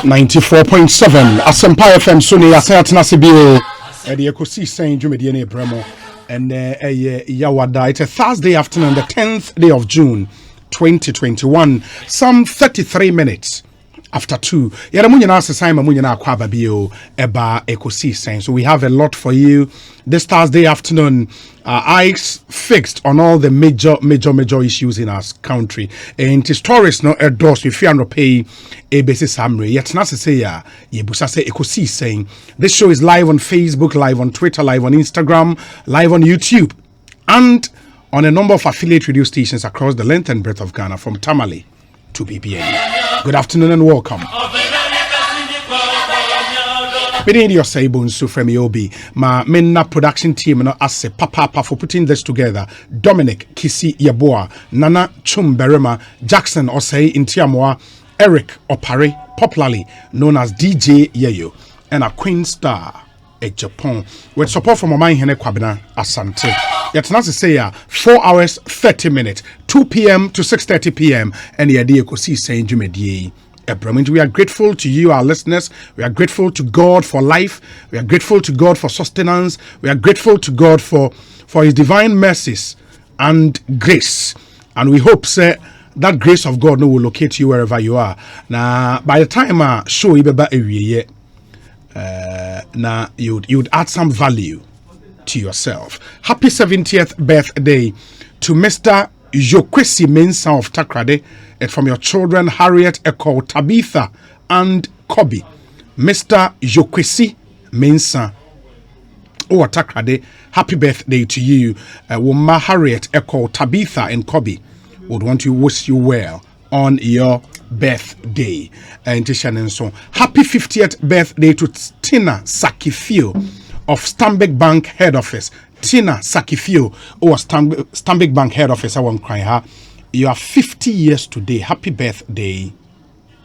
94.7 Asempa FM Suni Asayatna Sibio the Ekosiisen Jumedi ne Bremo and Yawada. It's a Thursday afternoon, the 10th day of June 2021, some 33 minutes after 2. Yaramunyana Sasima Munyana Kwababio Eba Ekosiisen. So we have a lot for you this Thursday afternoon. Eyes fixed on all the major issues in our country. And his tourists no endorse if you pay a basis summary. Yet not to say Yebusase Ekosiisen. This show is live on Facebook, live on Twitter, live on Instagram, live on YouTube, and on a number of affiliate radio stations across the length and breadth of Ghana, from Tamale to BPN. Good afternoon and welcome. Bidin your Owusu from Yobi, my Menna production team, no ase papa for putting this together. Dominic Kisi Yaboa, Nana Chumberema, Jackson Osei Intiamoa, Eric Opare, popularly known as DJ Yeyo, and a Queen Star at Japan, with support from Omai Hene Kwabena Asante. Yet not to say 4 hours 30 minutes, 2 p.m. to 6:30 p.m. and the idea Ekosiisen Jumedi. We are grateful to you, our listeners. We are grateful to God for life. We are grateful to God for sustenance. We are grateful to God for His divine mercies and grace. And we hope, sir, that grace of God will locate you wherever you are. Now, by the time I show you about now you'd add some value to yourself. Happy 70th birthday to Mr. Ekosiisen Mensah of Takrade, and from your children Harriet, Eko, Tabitha, and Kobe. Mr. Ekosiisen Mensah of Takrade, happy birthday to you. Woma Harriet, Eko, Tabitha, and Kobe would want to wish you well on your birthday. And so happy 50th birthday to Tina Sakifio of Stanbic Bank head office. Tina Sakifio or Stanbic Bank head office. I won't cry her. You are 50 years today. Happy birthday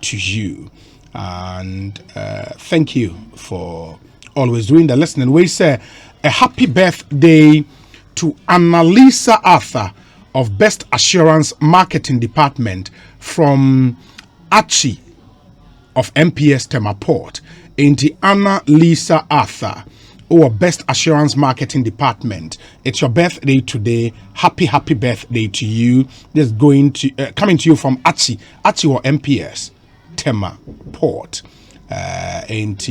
to you. And thank you for always doing the listening. We say a happy birthday to Annalisa Arthur of Best Assurance Marketing Department from Achi of MPS Temaport. Into Annalisa Arthur or Best Assurance Marketing Department. It's your birthday today. Happy birthday to you. This is going to coming to you from Achi or MPS Temaport. And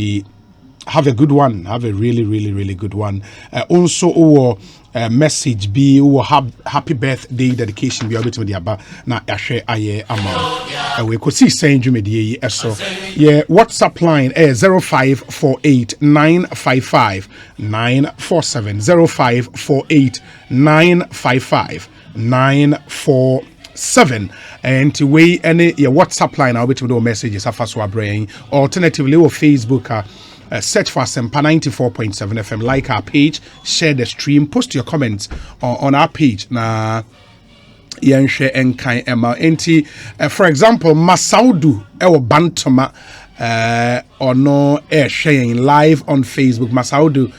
have a good one. Have a really good one. Also our message be happy birthday dedication be able to the aba na ahwe aye ama we Ekosiisen Jumedi eso yeah WhatsApp line 0548955947 0548955947 and to way any your WhatsApp line I'll be to do messages after brain. Alternatively or Facebook search for Asempa 94.7 FM, like our page, share the stream, post your comments on our page. Na share and kind Emma enti for example Masaudu ewo Bantoma or no sharing live on Facebook. Masaudu,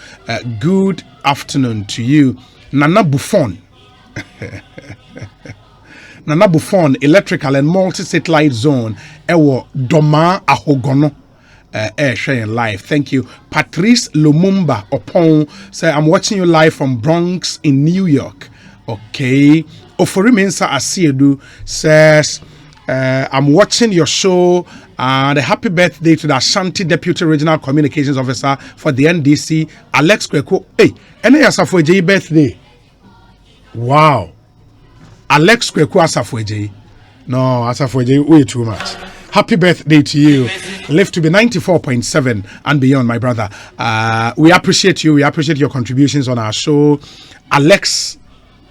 good afternoon to you. Nana Buffon Nana Buffon electrical and multi-satellite zone ewo Doma Ahogono sharing live. Thank you. Patrice Lumumba Opon say I'm watching you live from Bronx in New York. Okay. Ofori Mensah Asiedu says I'm watching your show and a happy birthday to the Ashanti Deputy Regional Communications Officer for the NDC, Alex Kweko. Hey, any Asafweji birthday? Wow. Alex Kweko Asafweji. No, Asafweji way too much. Happy birthday to you. Live to be 94.7 and beyond, my brother. We appreciate you. We appreciate your contributions on our show. Alex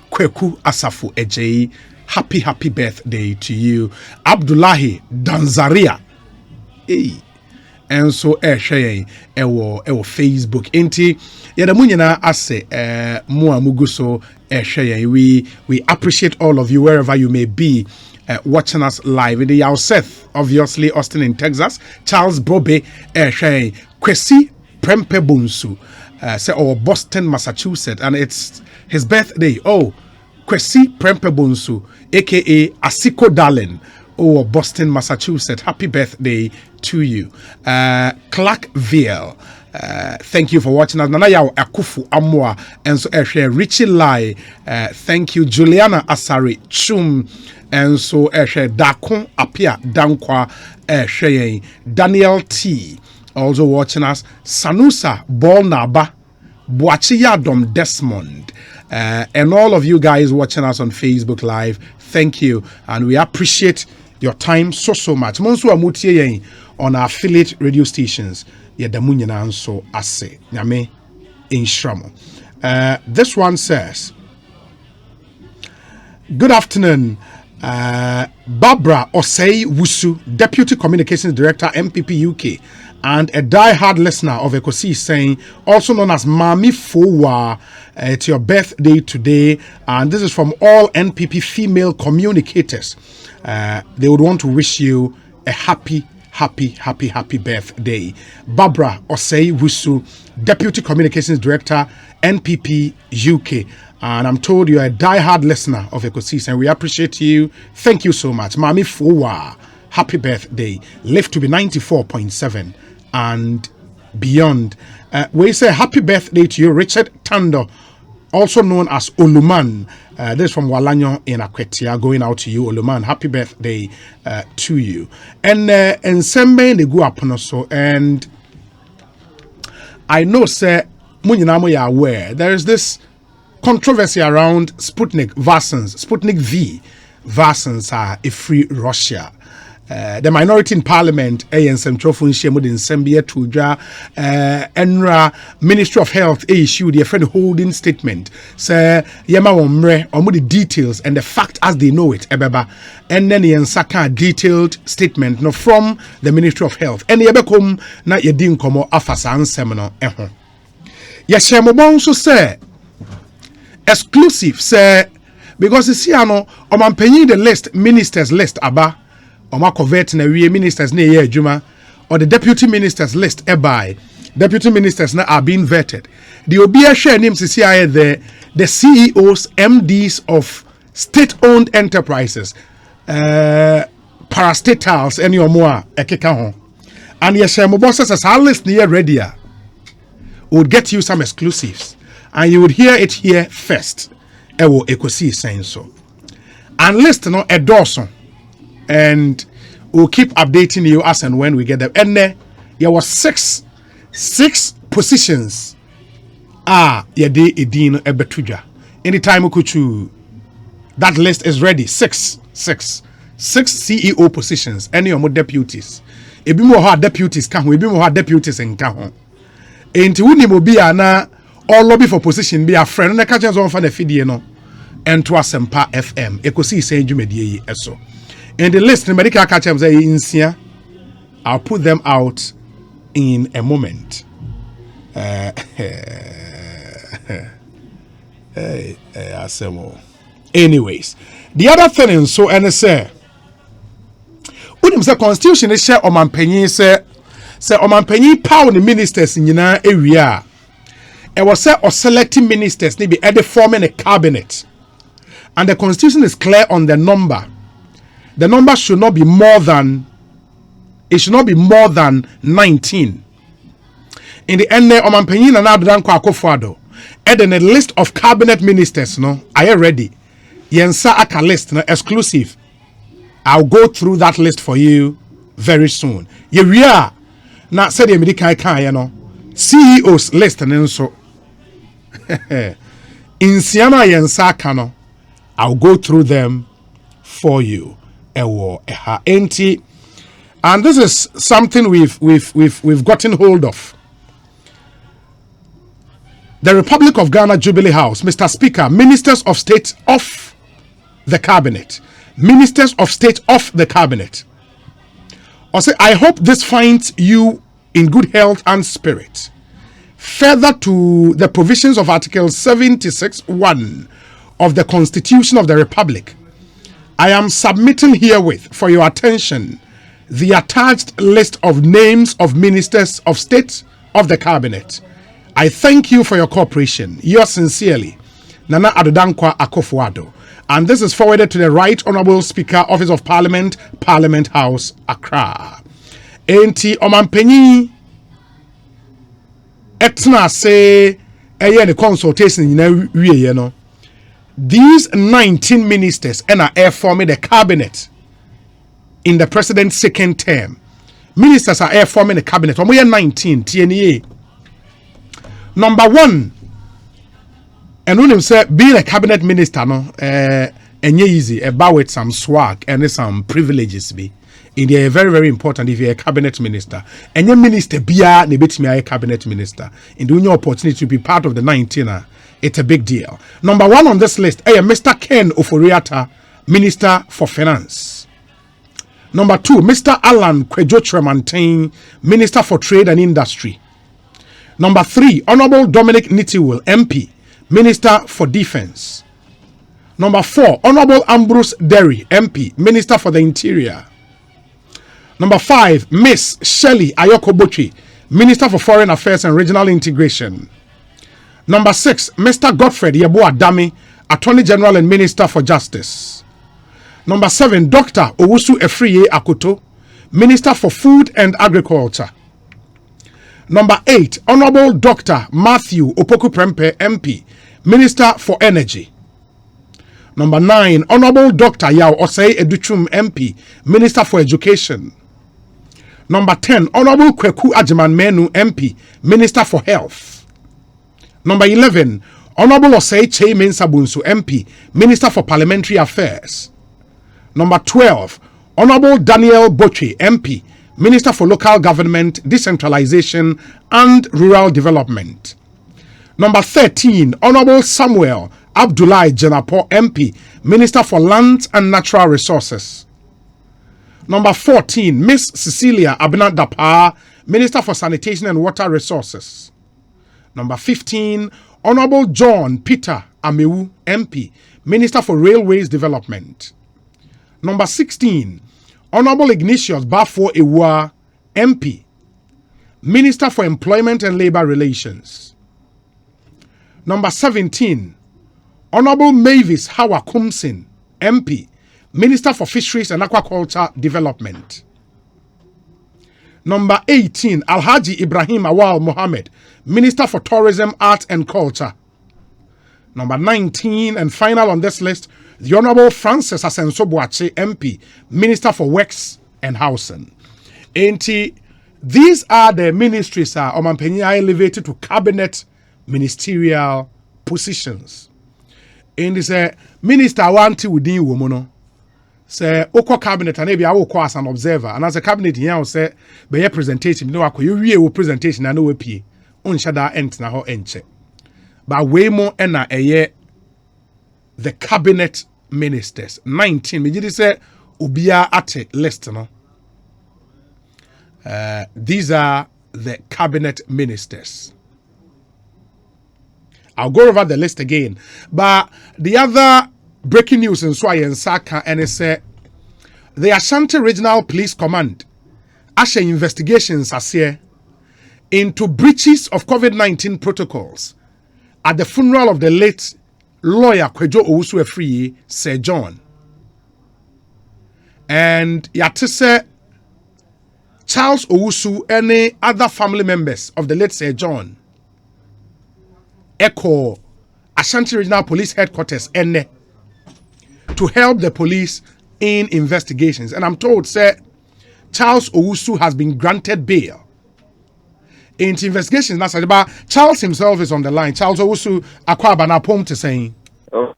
Kweku Asafu Eje. Happy birthday to you. Abdullahi Danzaria. Hey. And so sharing our Facebook. Enti yadamunyana ase mua muguso sharing. We appreciate all of you wherever you may be. Watching us live in the Yaoseth, obviously Austin in Texas. Charles Brobe, Kwesi Prempe Bunsu, or Boston, Massachusetts, and it's his birthday. Oh, Kwesi Prempe Bunsu, aka Asiko Darling Oh, Boston, Massachusetts. Happy birthday to you. Clarkville. Thank you for watching us. Nana Yao Akufu Amwa and so Richie Lai. Thank you, Juliana Asari Chum and so Dakon Apia Dankwa Daniel T. Also watching us. Sanusa Bolnaba Boachiyadom Desmond. And all of you guys watching us on Facebook Live, thank you, and we appreciate your time so much. Monsu amutie on our affiliate radio stations. Yedamunyana so ase nyame inshram. This one says, good afternoon, Barbara Owusu, Deputy Communications Director, MPP UK, and a die-hard listener of Ekosiisen, also known as Mami Fowa. It's your birthday today, and this is from all NPP female communicators. They would want to wish you a happy birthday. Barbara Owusu, Deputy Communications Director, NPP UK. And I'm told you're a die-hard listener of Ekosiisen. We appreciate you. Thank you so much. Mami Fowa, happy birthday. Live to be 94.7 and beyond. We say happy birthday to you, Richard Tando, also known as Oluman. This is from Walanyo in Akwetia, going out to you, Oluman. Happy birthday to you. And Sembe they go up so, and I know, sir, Munyinamo you are aware there is this controversy around Sputnik V vaccines are a free Russia. The minority in parliament, Enra Ministry of Health issued a friend holding statement. Say Yema Omre or the details and the fact as they know it, ebeba. And then Saka detailed statement no from the Ministry of Health. And Yebekum na yedin komo afasan seminar. Yes, also say exclusive say because you see ano omanpenyi the list ministers list aba. Oma convert na we ministers na ye adwuma or the deputy ministers list by deputy ministers na are being vetted. The obia share names is here the CEOs, MDs of state-owned enterprises, parastatals, any or more ekeka ho. And yes, my bosses as our list near ready would get you some exclusives, and you would hear it here first. Ewo Ekosiisen so. And list no a Dawson. And we'll keep updating you as and when we get them. And there was six positions. Yede edin ebetuja. Anytime ukuchu. That list is ready. Six CEO positions. Any more deputies. Ebi mo ha deputies kan ho. Ebi mo ha deputies nka ho. Enti wuni mo bi ana all lobby for position be a friend. Na ka chance on fa na fidie no. Ento Asempa FM. Ekosiisen dwumadie yi eso. In the list, the medical catchers say in I'll put them out in a moment. Anyways, the other thing is so and say, the constitution is share Oman Penny say Oman Penny power the ministers in your area. It was say or selecting ministers need be at the forming a cabinet, and the constitution is clear on the number. The number should not be more than 19. In the end, Oman Penyin and Adan Kwakofuado, and then a list of cabinet ministers, no, are you ready? Yensa Aka list, no, exclusive. I'll go through that list for you very soon. Yeah, now said the American no CEOs list and so in Siama Yensa Kano, I'll go through them for you. And this is something we've gotten hold of. The Republic of Ghana Jubilee House, Mr. Speaker, Ministers of State of the Cabinet. Ministers of State of the Cabinet. I hope this finds you in good health and spirit. Further to the provisions of Article 76(1) of the Constitution of the Republic, I am submitting herewith for your attention the attached list of names of ministers of state of the cabinet. I thank you for your cooperation. Yours sincerely, Nana Adodankwa Akufo-Addo. And this is forwarded to the Right Honourable Speaker, Office of Parliament, Parliament House, Accra. Enti Omanpenyi etna say the consultation you know. These 19 ministers are air forming the cabinet in the president's second term. Ministers are air forming the cabinet. We are 19 TNA. Number one, and when you say being a cabinet minister, no, and easy about with some swag and some privileges be. India very, very important if you're a cabinet minister. And your minister be a cabinet minister. And doing your opportunity to be part of the 19er, it's a big deal. Number one on this list, Mr. Ken Oforiatta, Minister for Finance. Number two, Mr. Alan Kwejo Tremantain, Minister for Trade and Industry. Number three, Honorable Dominic Nitiwil, MP, Minister for Defense. Number four, Honorable Ambrose Derry, MP, Minister for the Interior. Number five, Miss Shelley Ayoko-Botwe, Minister for Foreign Affairs and Regional Integration. Number six, Mr. Godfred Yeboah-Dame, Attorney General and Minister for Justice. Number seven, Dr. Owusu Efriye Akoto, Minister for Food and Agriculture. Number eight, Honorable Dr. Matthew Opoku-Prempeh, MP, Minister for Energy. Number nine, Honorable Dr. Yao Osei Educhum, MP, Minister for Education. Number 10, Honorable Kweku Ajiman Menu, MP, Minister for Health. Number 11, Honorable Osei Che Mensah-Bonsu, MP, Minister for Parliamentary Affairs. Number 12, Honorable Daniel Botwe, MP, Minister for Local Government, Decentralization and Rural Development. Number 13, Honorable Samuel Abdullahi Jenapo, MP, Minister for Lands and Natural Resources. Number 14, Miss Cecilia Abena-Dapah, Minister for Sanitation and Water Resources. Number 15, Honorable John Peter Amewu, MP, Minister for Railways Development. Number 16, Honorable Ignatius Bafo-Ewua, MP, Minister for Employment and Labor Relations. Number 17, Honorable Mavis Hawa-Kumsin, MP, Minister for Fisheries and Aquaculture Development. Number 18, Alhaji Ibrahim Awal Mohammed, Minister for Tourism, Art and Culture. Number 19, and final on this list, the Honorable Francis Asenso-Boakye, MP, Minister for Works and Housing. These are the ministries Omanpenyi elevated to cabinet ministerial positions. And this minister wanti within woman. Say oko cabinet and maybe I will call as an observer, and as a cabinet here say be presentation no akọ presentation and no we pie unshada ent na ho enche but way more na the cabinet ministers 19 me did say obia at list no. These are the cabinet ministers. I'll go over the list again, but the other breaking news in Swai and Saka and it's the Ashanti Regional Police Command Asha investigations are here into breaches of COVID-19 protocols at the funeral of the late lawyer Kwejo Owusu Efriye, Sir John. And Yatise Charles Owusu, any other family members of the late Sir John, echo Ashanti Regional Police Headquarters ene to help the police in investigations. And I'm told, sir, Charles Owusu has been granted bail. In investigations, that's about Charles himself is on the line. Charles Owusu, Akwaba na pom to saying. Oh,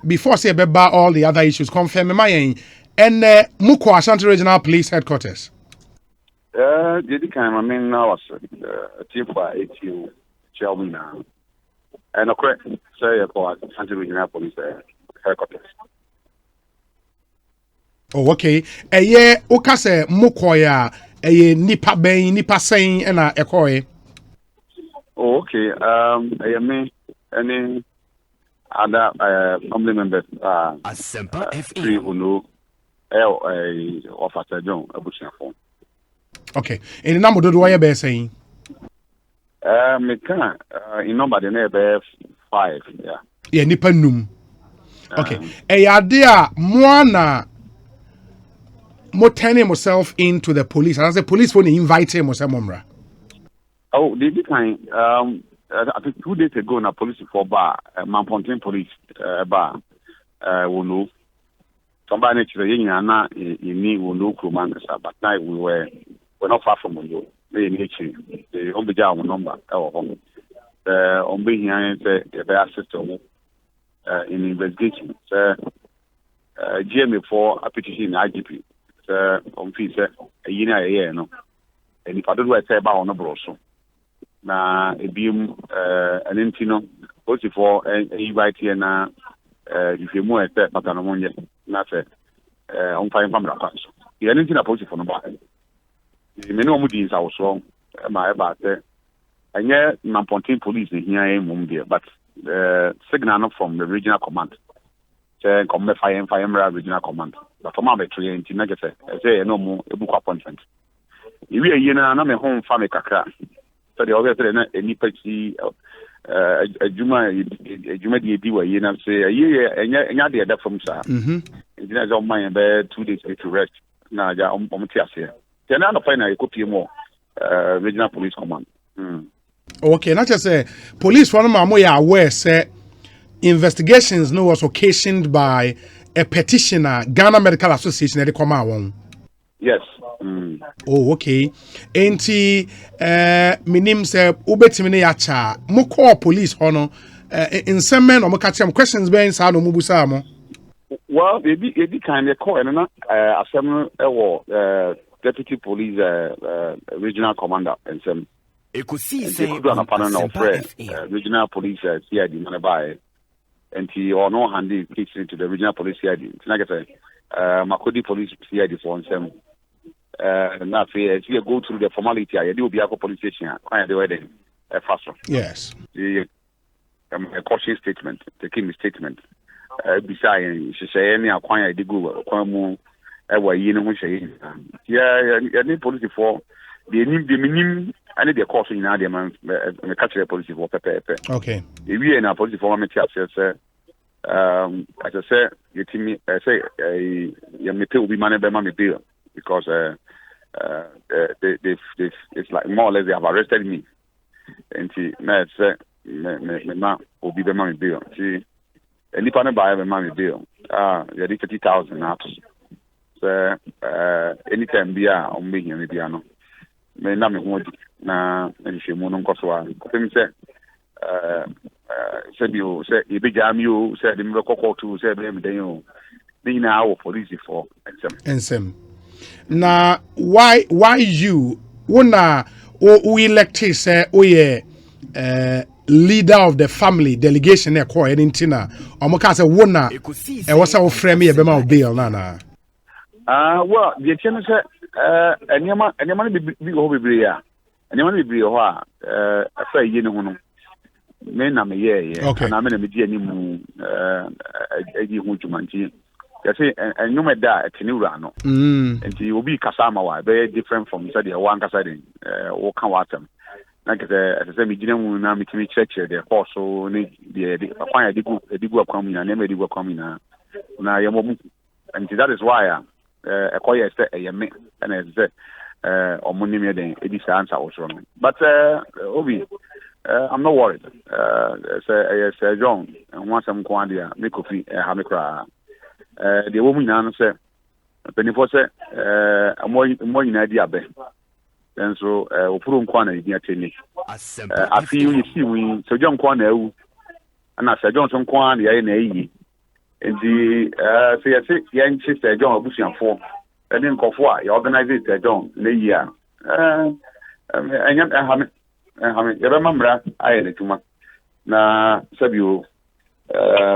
before I say about all the other issues, confirm my and Muko Ashanti Regional Police Headquarters. Did kind of mean now was a tip for 18 Shelby now. And a correct say about Ashanti Regional Police Headquarters. Oh, okay. A year, Okase Mukoya, a nipa bay, nipa saying, and a koi. Oh, okay. I mean, any other family members three who know Officer John Abusiafon. Okay. In the number do I be saying? Me can in number the neighbor 5. Yeah. Yeah, nipa num. Okay. Ade moana mo turning myself into the police. And as the police when invite him was momra. Oh, they kind I think 2 days ago na police for bar Mampontin police bar we know somebody actually na in me we know Krumanga, but now we're not far from you. They nature the on the job number our home. On being here the system in investigation. GMA for a petition IGP. On fees a year no. And if I don't say about on a broso. Na ebium an intino both for a right here na if you more step patano monye na say on fine family accounts. You anything about for no back. The many omudins are so my about and yeah Mampontin police here in but signal from the regional command. Say come fire regional command. But for my betray in negative say no more a book appointment. If we are yena na me home family kakra. So the other na any petty Juma the diwa yena say enya de from sir. It is on my bed 2 days to rest. Na ja here. Then I find a copy more regional police command. Okay, not just say police one of my aware say investigations no was occasioned by a petitioner Ghana Medical Association at come out. Yes. Oh, okay. Enti minim se ubetimi ne yacha mo call police hono in some men or mo catch them questions being sa no mubusa mo. Well, they kind of call and assembly deputy police regional commander and some Ekosiisen on a panel of regional police CID Manabai and he or no handy kicks into the regional police CID. Like I say, Makodi police CID for some. Not fair. You go through the formality. I do be a police station. I do it faster. Yes. The a caution statement, the king statement. Besides, she say any acquire the Google, Kwamu, yeah, any police for the minimum. I need the caution in Adia man. Catch the police for Pepe. Okay. If we are in a police for me, as I say, you tell me, say, you may will be managed by Mammy Bill because it's like more or less they have arrested me. And she said, "My will be the Mammy Bill." See, any partner by the Mammy Bill. You did 30,000 out. So, anytime be on me and piano. May not be more na and she monon coswa. Said you said you be jam you said in local to say them then being our police for and some. Now why you wanna we elected say leader of the family delegation e call anything na omoka say wona e was our frame e be ma bail na well the channel say anyama be ho bebre ya anyama bebre ho afa yi ne ho no me na me ye na me na me di animu agi ho dwumanti ya say anyuma da etiniwura no enti obi kasa ma wa be different from say the one kasa den wo kan watam like the say me gina mu na me timi church the course so ne the akwan edigu akwan na me edigu akwan na ye mo and that is why Ekoye say me and I say omunimi den edisa answer also but obi I'm not worried say John and once I'm going there me kofi ha me kra the woman na say penifo say mo nyina di abe and so opuru nkwa na edi ateni afi you see we so John kwa na ewu na say John so nkwa na ye na eyi enti say yan sister John abusuafo and then nkofo a you organize it John na yi a anyam yaba mamra aye ne tuma na sabio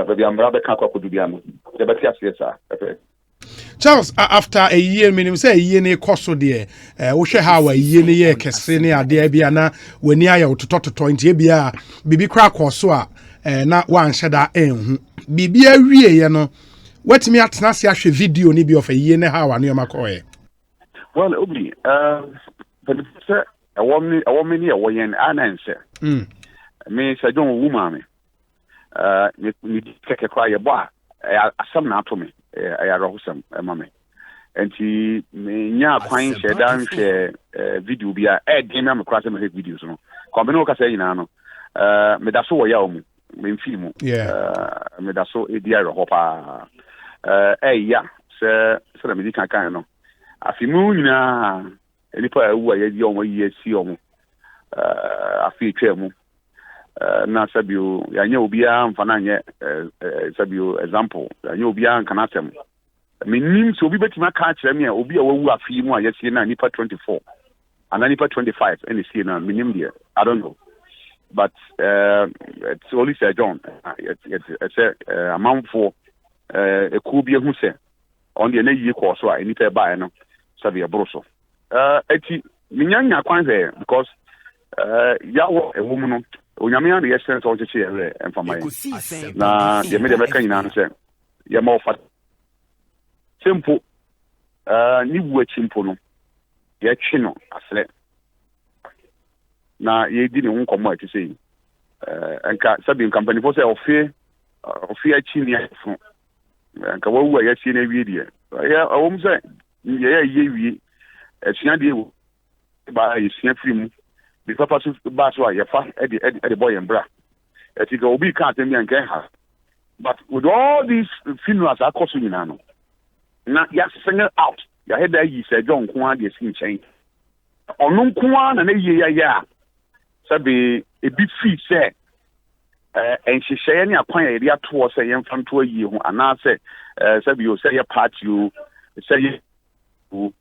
baby amra be kan kwakodu bia no yaba ti asiesa Charles, after a year, minimum say a year ne coso dear, we shall have a year near Cassini, a dear Biana, when near you to talk to 20 bia, Bibi crack or so, not one shada Bibi a real, no. What me at Nasi actually video nibi of a year and a half near Macoy. Well, Obi, but a woman here, woyen, and answer. Me, say, don't woman. Me take a cry a bar. Some now to me. I are some, mammy. And she me fine share down share video be a game I'm across my videos no kombino ka say na no me da so ya omu me film me da so e dia ho pa ya se na me di kan no afimu nyina enipa ewu ya di omo yi si omo afi twemu na sabio ya nya obi a mfana nye sabio example ya nya obi a nkanatem minim so obi betima ka kire me obi a wawu afi mu a yesie na nipa 24 and nipa 25 and see na minim there I don't know but it's only Sir John it's a amount for a could be who say on the energy course so nipa buy no sabi abroso eti minyanya kwan there because ya wo a woman no onyame an the essence of the chair and for my na the media be kan na say ya mo fa simple ni wo chimpo no ye twe no asle na ye di ne ho komo ati sei enka sabi company for say ofie achi ni afo enka wo ye chi na wie die ya awom say ye wie atua de wo ba ye sia film bi papa so ba so ye fa e de boy and bra eti go obi ka tem yan kan ha but with all these funerals akoso nyina no na ya single out ya head that yi say John Kwa dey sin chain onu Kwa na ye ya sabe e bi fi say enhyehyɛ ne akwan ya dia to say yem fam to yi ho ana say sabe you say your party you say you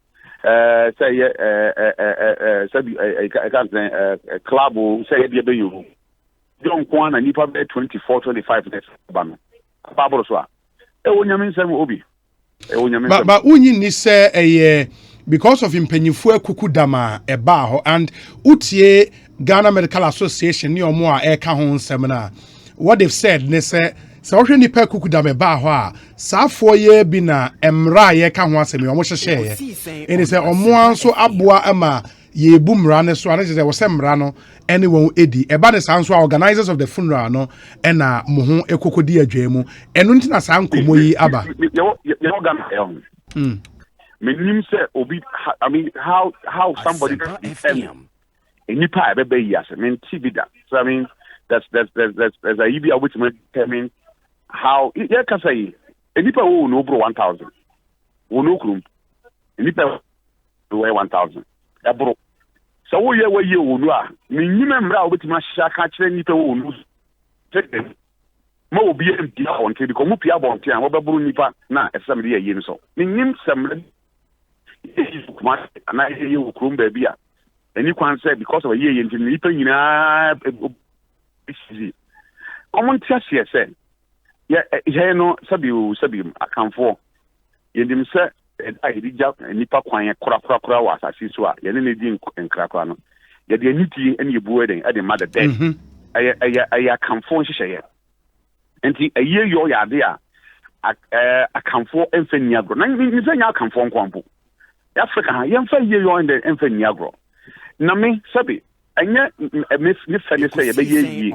say sabe club say dia be you John Kwa na nipa be 24 25 next ba no baboro so a e wonyame nsɛm obi but unyi ni say because of impanyifo akuku dama eba ho and utie Ghana Medical Association ni omo a eka ho nsɛm na what they've said ne say ohwe nipa akuku dama eba ho a saafo ye bi na emra ye ka ho asɛm omo hyehye ene say omo anso aboa ama ye bu mra ne so ane say wo sɛ mra no anyone edi eba ne sanso organizers of the funeral no ena mo ho ekokodi adwamu eno ntina san komo yi aba menim say obi I mean how somebody can nipa be yes I mean TV that so I mean that's a EBA which may determine how yeah can say nipa wo no bro 1000 wo no krum nipa do 1000 e bro so wo ye wo no a menyim mra obetima hya ka kire nipa wo no ma obi em dia on te because mo pia bon te an wo beburu nipa na esem de ye so menyim semre and I hear you krum baby and you can say because of a year into nipa nyina common test here say yeah no sabi akanfo yedim say I did job nipa kwan kura wa asasi so a ye ne di nkrakra no ye de aniti ene yebu eden e de mother dead ay akanfo nhyehyeye enti aye yo ya de a akanfo emfani agro na ni fanya akanfo nkwampo Africa yemfa ye yo ende emfani agro na me sabi anya me fele say ye be ye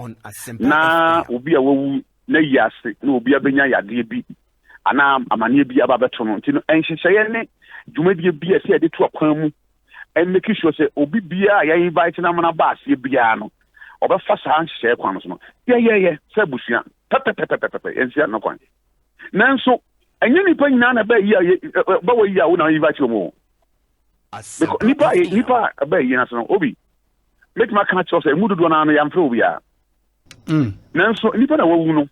na obi a wawu na yase na obi abenya yade bi ana amane bi aba beto no ntino enhyehyeye ne dwumadie bi ase ade to akwan mu en make sure say obi bia ya invite na mana baas ye bia no obefa sa nhyehyeye kwan so no ye say busua pepepepepe ensia no kwan nanso enye nipa nyina na ba yi ba wo yi a wo na invite mo nipa ba yi na so no obi make my catch us e mududo na no yamfre obi a nanso nipa na wawu no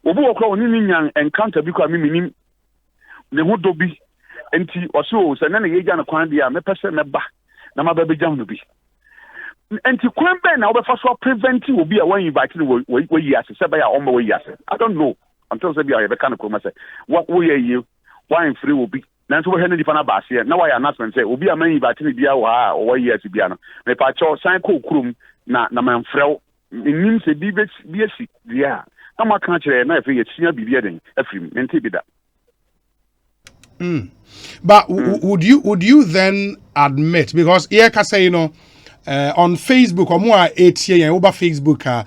obi wo kro oni nyan encounter bi kwa minim ne ho do bi enti oso se na ye gya na kwan dia me pese me ba na ma ba be jam no bi enti kwan be na obefa so prevent obi a wan invite no we yi ase se ba ya omo we yi ase I don't know until say bi a be kan ko ma say what we yi wan free obi nanso we hene difa na ba ase na wa ya announcement say obi a man invite no bia wa a we yi ase bia no me pa cho san ko krum na man frɛw nim se bi esi dia ama kan kire na efe ye tia bibia den afrim mente bi da but would you then admit because here ka say on Facebook or more ATA over Facebook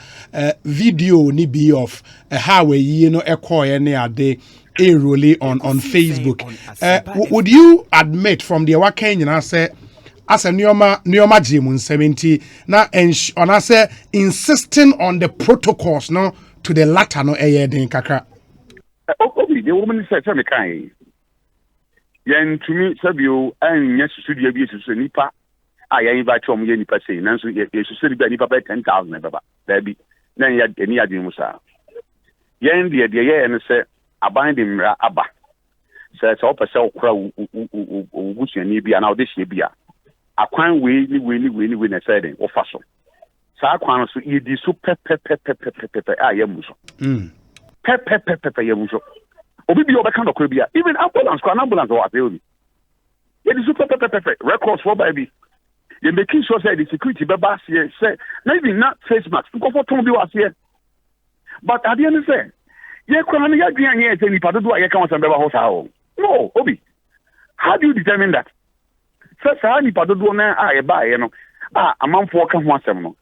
video ni be of how we echo any day a really on Facebook. Would you admit from the working and I say as a neoma gym 70 now and I say insisting on the protocols no to the latter no din kakra. Okay, the woman said something kind. Yen to me sabio and yes studio be to nipa I invite from yen nipa say nanso ye should be nipa 10,000 baba baby na ya any adin musa yen de ye and say aban dem ra aba say so pese okra busuani bia na ode hye bia akwan we ni na say den ofa so sa akwan so ye di so pepe ayem so pepe yem so obi bi obeka no kora bia even ambulance or afi ye di so pepe records for baby you making sure say the security be bass here say maybe not face mask go for ton bi was here but at the end say ye kwana no ya dwan ye say nipa do ye kan say be ba ho sa ho no obi how do you determine that say sa nipa do na ye ba ye no amanfo ka ho asem no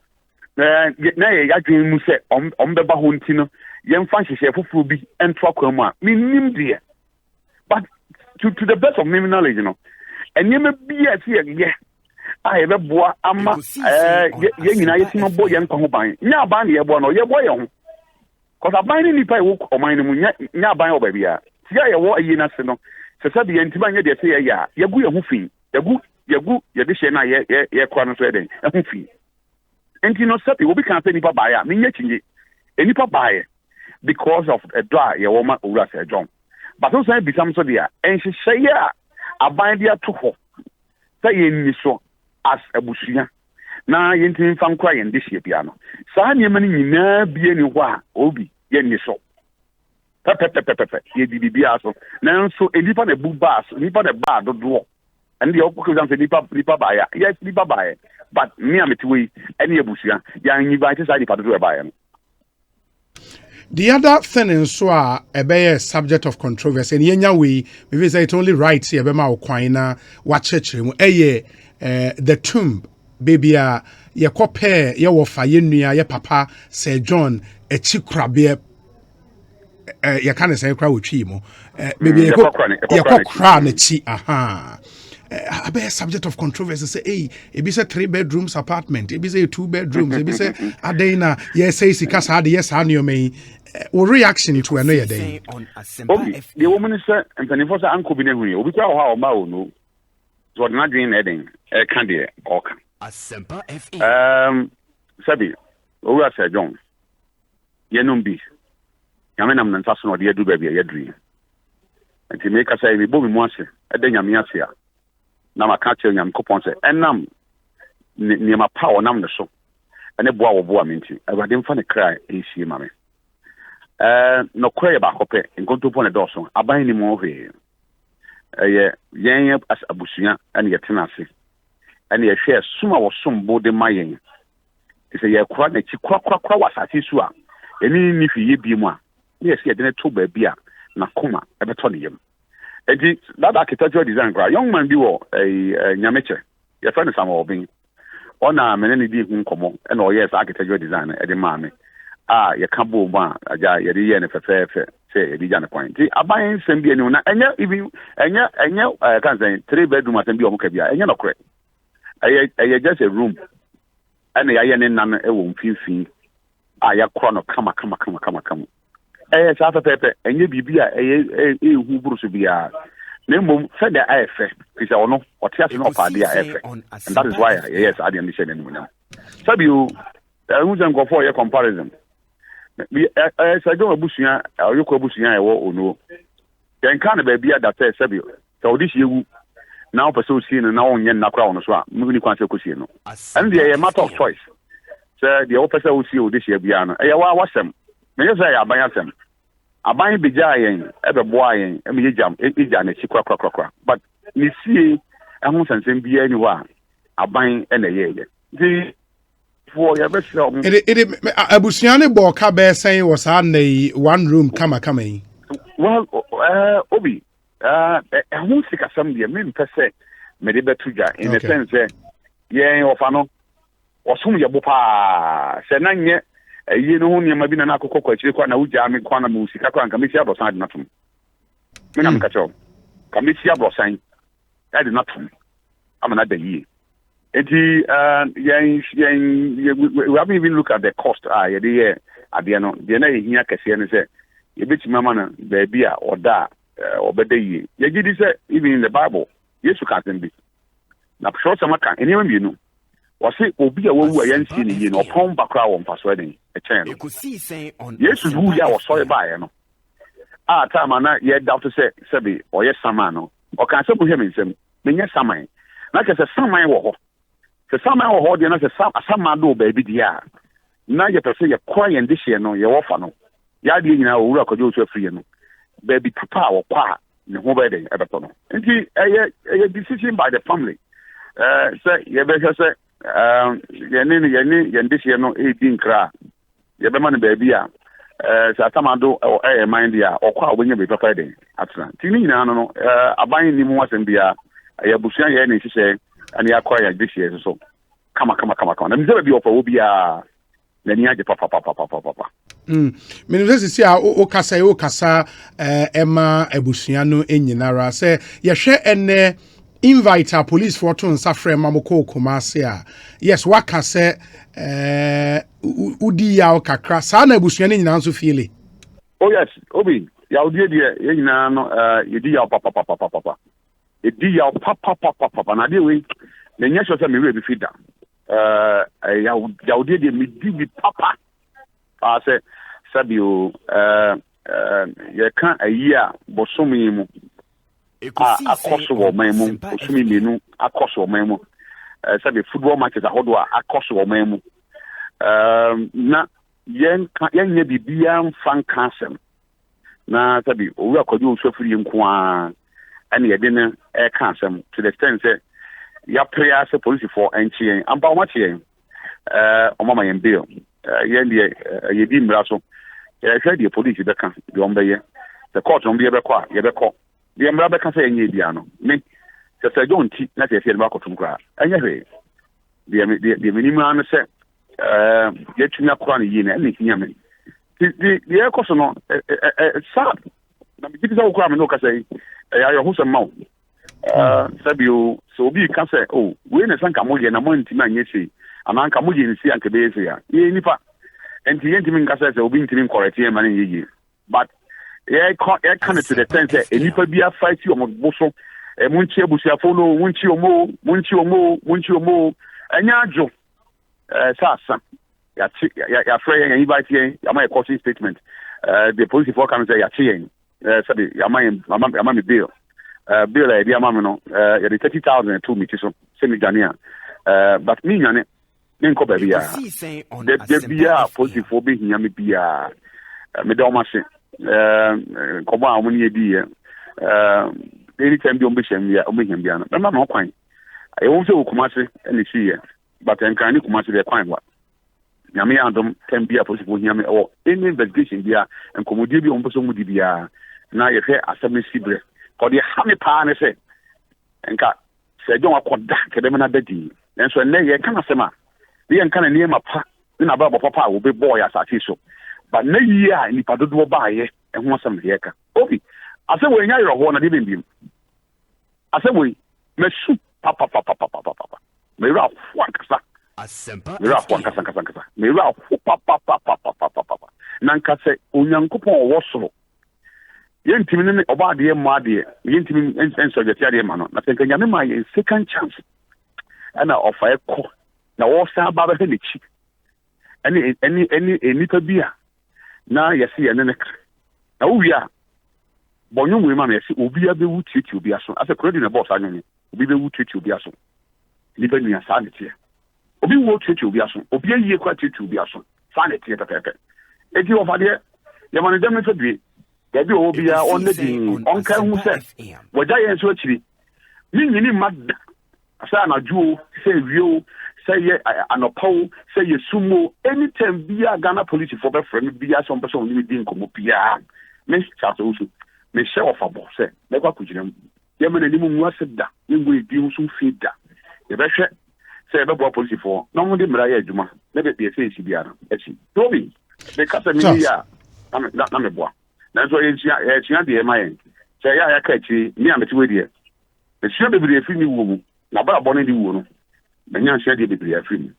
na ye ya dwan mu say be ba ho nti no ye mfa hyehyɛ foforo bi entro akwan mu a minim de but to the best of my knowledge enyema bi a see ye I be boa ama ye nyina ye timo bo ye nkwa ho ban nya ban ye bo no ye bo ye ho cause aban ni pa wo oman ni mu nya ban oba bia ti ye wo ayi na se no se se de ntima nya de se ye ya ye gu ye ho fi ye gu ye de hye na ye kwa no so den e ho fi enti no se obi kan se nipa ba ya me nya chinje enipa ba ye because of a dry ye wo ma owura se John but so say bisam so dia en hye ye a aban dia to ho say ye ni so as abusuya na yentin fan kwa yen de hye bia no saa niema ni nyina bie ni ho a obi ye ni so pepe ye di bia so nanso enipa na bu bas nipa na ba dodo and the opposite say nipa ba ya yes nipa ba ya but me ametiwe eni abusuya ya invite say nipa dodo ba ya. The other thing in so a subject of controversy and yenya we maybe say it only right here be ma okwan wa chechire mu the tomb baby ye kope ye wo fa ye nua ye papa Sir John echikrabe ye kan say kra wotwi mu baby ye kokra na chi aha a be subject of controversy say e be say 3 bedrooms apartment e be say 2 bedrooms e be say adena ye say sika sa de yes ha me what reaction to another day okay the woman say and for say anko bi na hu ye obi kwa ho ma o no so na dream eden e kan de oka asempa fa sabi owura Sir John ye no bi nyame nam nta so no de adu ba bia ye dream enti me ka say me bo me mu ase e de nyame ase a na maka che nyame kopon say enam ni ma power nam ne so ene boa wo boa me nti awade mfa ne kra e hie ma me no kwaye ba kope nkonto pon e do so aban ni mo hwe yen as abusuya ene ye tenase ene ye hwe suma wo sombo de mayen ise ye kwa na chi kwa wasati su a eni ni fi ye bi mu a ye se ye de to ba bi a na koma e beto ne yem edi that architectural design gra young man bi wo nyameche ye fa ne samo obin ona mene ne di hu nkomo ene o yes architectural design e de ma me ye ka bo mu a aja ye de ye ne fefefe say ye di ja ne point ti aban sem bi enu na enya even enya kan say 3 bedroom asem bi o mo ka bia enya no kre eye just a room ene ye ne nan e wo mfimfin ya kro no kama sa pepe enye bibia hu burusu bia na mom fe da afa kisa ono otiase no pa dia afa and that is why yes I didn't say anything now sabi you who's go for your comparison Sir John abusuya ayoko abusuya e wo ono den kan ba bia da say sabi so odi hyewu now person see no na onye na kra ono so a mu ni kwan se kosie no and the matter of choice so the officer will see odi hye bia no wa wasem me say ya ban asem aban beja yen ebe boa yen eme yejam eja na chi kwa but ni sie ehun sansen bia ni wa aban ene yeye di for ya be sure abusuane bo ka be sen was na 1 room kama yi well obi ehun sika sam dia me pese me de betuja in the sense yen ofa no osum ye bopa se na nye yi no hu nyama bi na akokọ kwachire kwa na ugya me kwa na mu sika kwa nka mesi abrosan de natum me na mka cho ka mesi abrosan de natum amana da yi enti we haven't even look at the cost ye de ade no de na ehia kase ne se ye betima ma na ba bia oda obeda yi ye gidi se even in the Bible Yesu ka tembi na psho sama kan eni ma bienu wose obi a wawu ayansi ne yi no opon bakra wo mpaso den e chen no Ekosiisen on Yesu wu ya wo so ba ye no a ta ma na ye doubt se be oye sama no o kan se bu hwe mensem menye saman na ke se saman wo ho se saman wo ho de na se sama do ba bi dia na ye pese ye kwa ye ndihye no ye wo fa no ya de nyina wo wura kwajo so afiri no ba bi papa wo kwa ne ho ba den e beto no nti eye decision by the family say ye be say yendishye no edi nkra ye be man ba bi a sa tamado mind ya okwa obenye be papa den atena tini nyina no aban ni mu wasem bia ye busuan ye ne hihye ani akwa ya dishye so kama na mzebe bi ofa obi a na ni age papa Minister si a o kasa ema abusua no enyinara se ye hwe ene invite a police for to nsafre mamoko Kumasi a yes waka se udi ya kakra sa na abusua no nyina nso fiele oh yes obi ya udi de ye nyina no yedi ya papa yedi ya papa na de we na nya so se me we bi fida ya udi de me di papa say sabio ye kan ayi a bosomi mu akoso wo memu bosomi menu akoso wo memu sabi football matches ahodo a akoso wo memu na yen nye bibia mfan kansem na sabi owu akojo osofiri nko a ene ye de ne kansem to the extent say ya prayer say police for enchien amba o matchen omama yen bill ye di mraso ye hwe di police be kan di ombe the court ombe be kwa ye be ko di mra be kan say enye bia no me se don't ti na se ba ko tum kra enye hwe di minimum an se ye tunya kra ni yi na ene kinya me di e ko so no sad na me ti sa kra me no ka say ya yo hu se maw sabio so bi kan say oh we ne sanka mo ye na mo ntima anye sei ananka mo ye nsi anka be ese ya ye nipa enti ye ntimi nka say obi ntimi correct ye man ye but ye can to the sense that nipa bia fight you mo boso munchi abusiafo no munchi omo anya ajo sasa ya frey ya invite ye ya my caution statement the police for come say ya chi yen sabi ya my bill bill e dia mama no ya 30,000 to me so semi Dania but me nyane nko ba bia de bia police for be hinya me bia me do ma se komo a omuni edi anytime bi ombeham ya omeham bia no na no kwan e won se Kumasi ene si ye but enkan ni Kumasi be kwan wa nyame andom tem bia police for hinya me or any investigation bia enkomodi bi omboso mudi bia na ye hwe asem sibre ko de ha me pa ne se enka se jon akoda kede me na dadi enso enne ye kan asema ye enkan ne ma pa na ba papa wo be boy asati so but na yi a ni pa dodo ba ye ho asem ye ka obi ase wo nya yero ho na de bembim ase wo mesu papa me ra fwa kasa asempa me ra fwa kasa me ra fwa papa nan ka se onyankopon wo soro ye ntimi ne oba de ma de ye ntimi enso je tiade ma no na se kan nyame ma ye second chance ana ofa e ko na wo sa ba ba ne chi any nipa bia na yesi ye ne na wo wia bonyo mu ma na yesi obi a be wuti obi aso ase credit na boss anyo obi be wuti obi aso nipa nua sa ne tie obi wo tutu obi aso obi ayi kwa tutu obi aso sa ne tie pepepe eti wo fa de ye ma ne dem ne fadue ya bi obi a on ne din on kan hu se wajja ye nso akiri nyini madda asa na juo se wio say ye anopo say ye sumo anytime bia Ghana police for be friend bia some person ni din komo bia me chat Owusu me share of abo say me kwa kujina ye me ni mu aseda ye ngwe di nso fida ye be hwe say no policy for no mo de mra ya adwuma na be say si bia no echi to me the kasa me ya na me boa na so ye chia de ma yen say ya ka chi me am ti we de e chia be bi fi ni wo mu na ba bo ne di wo no na nya chia de be fi ni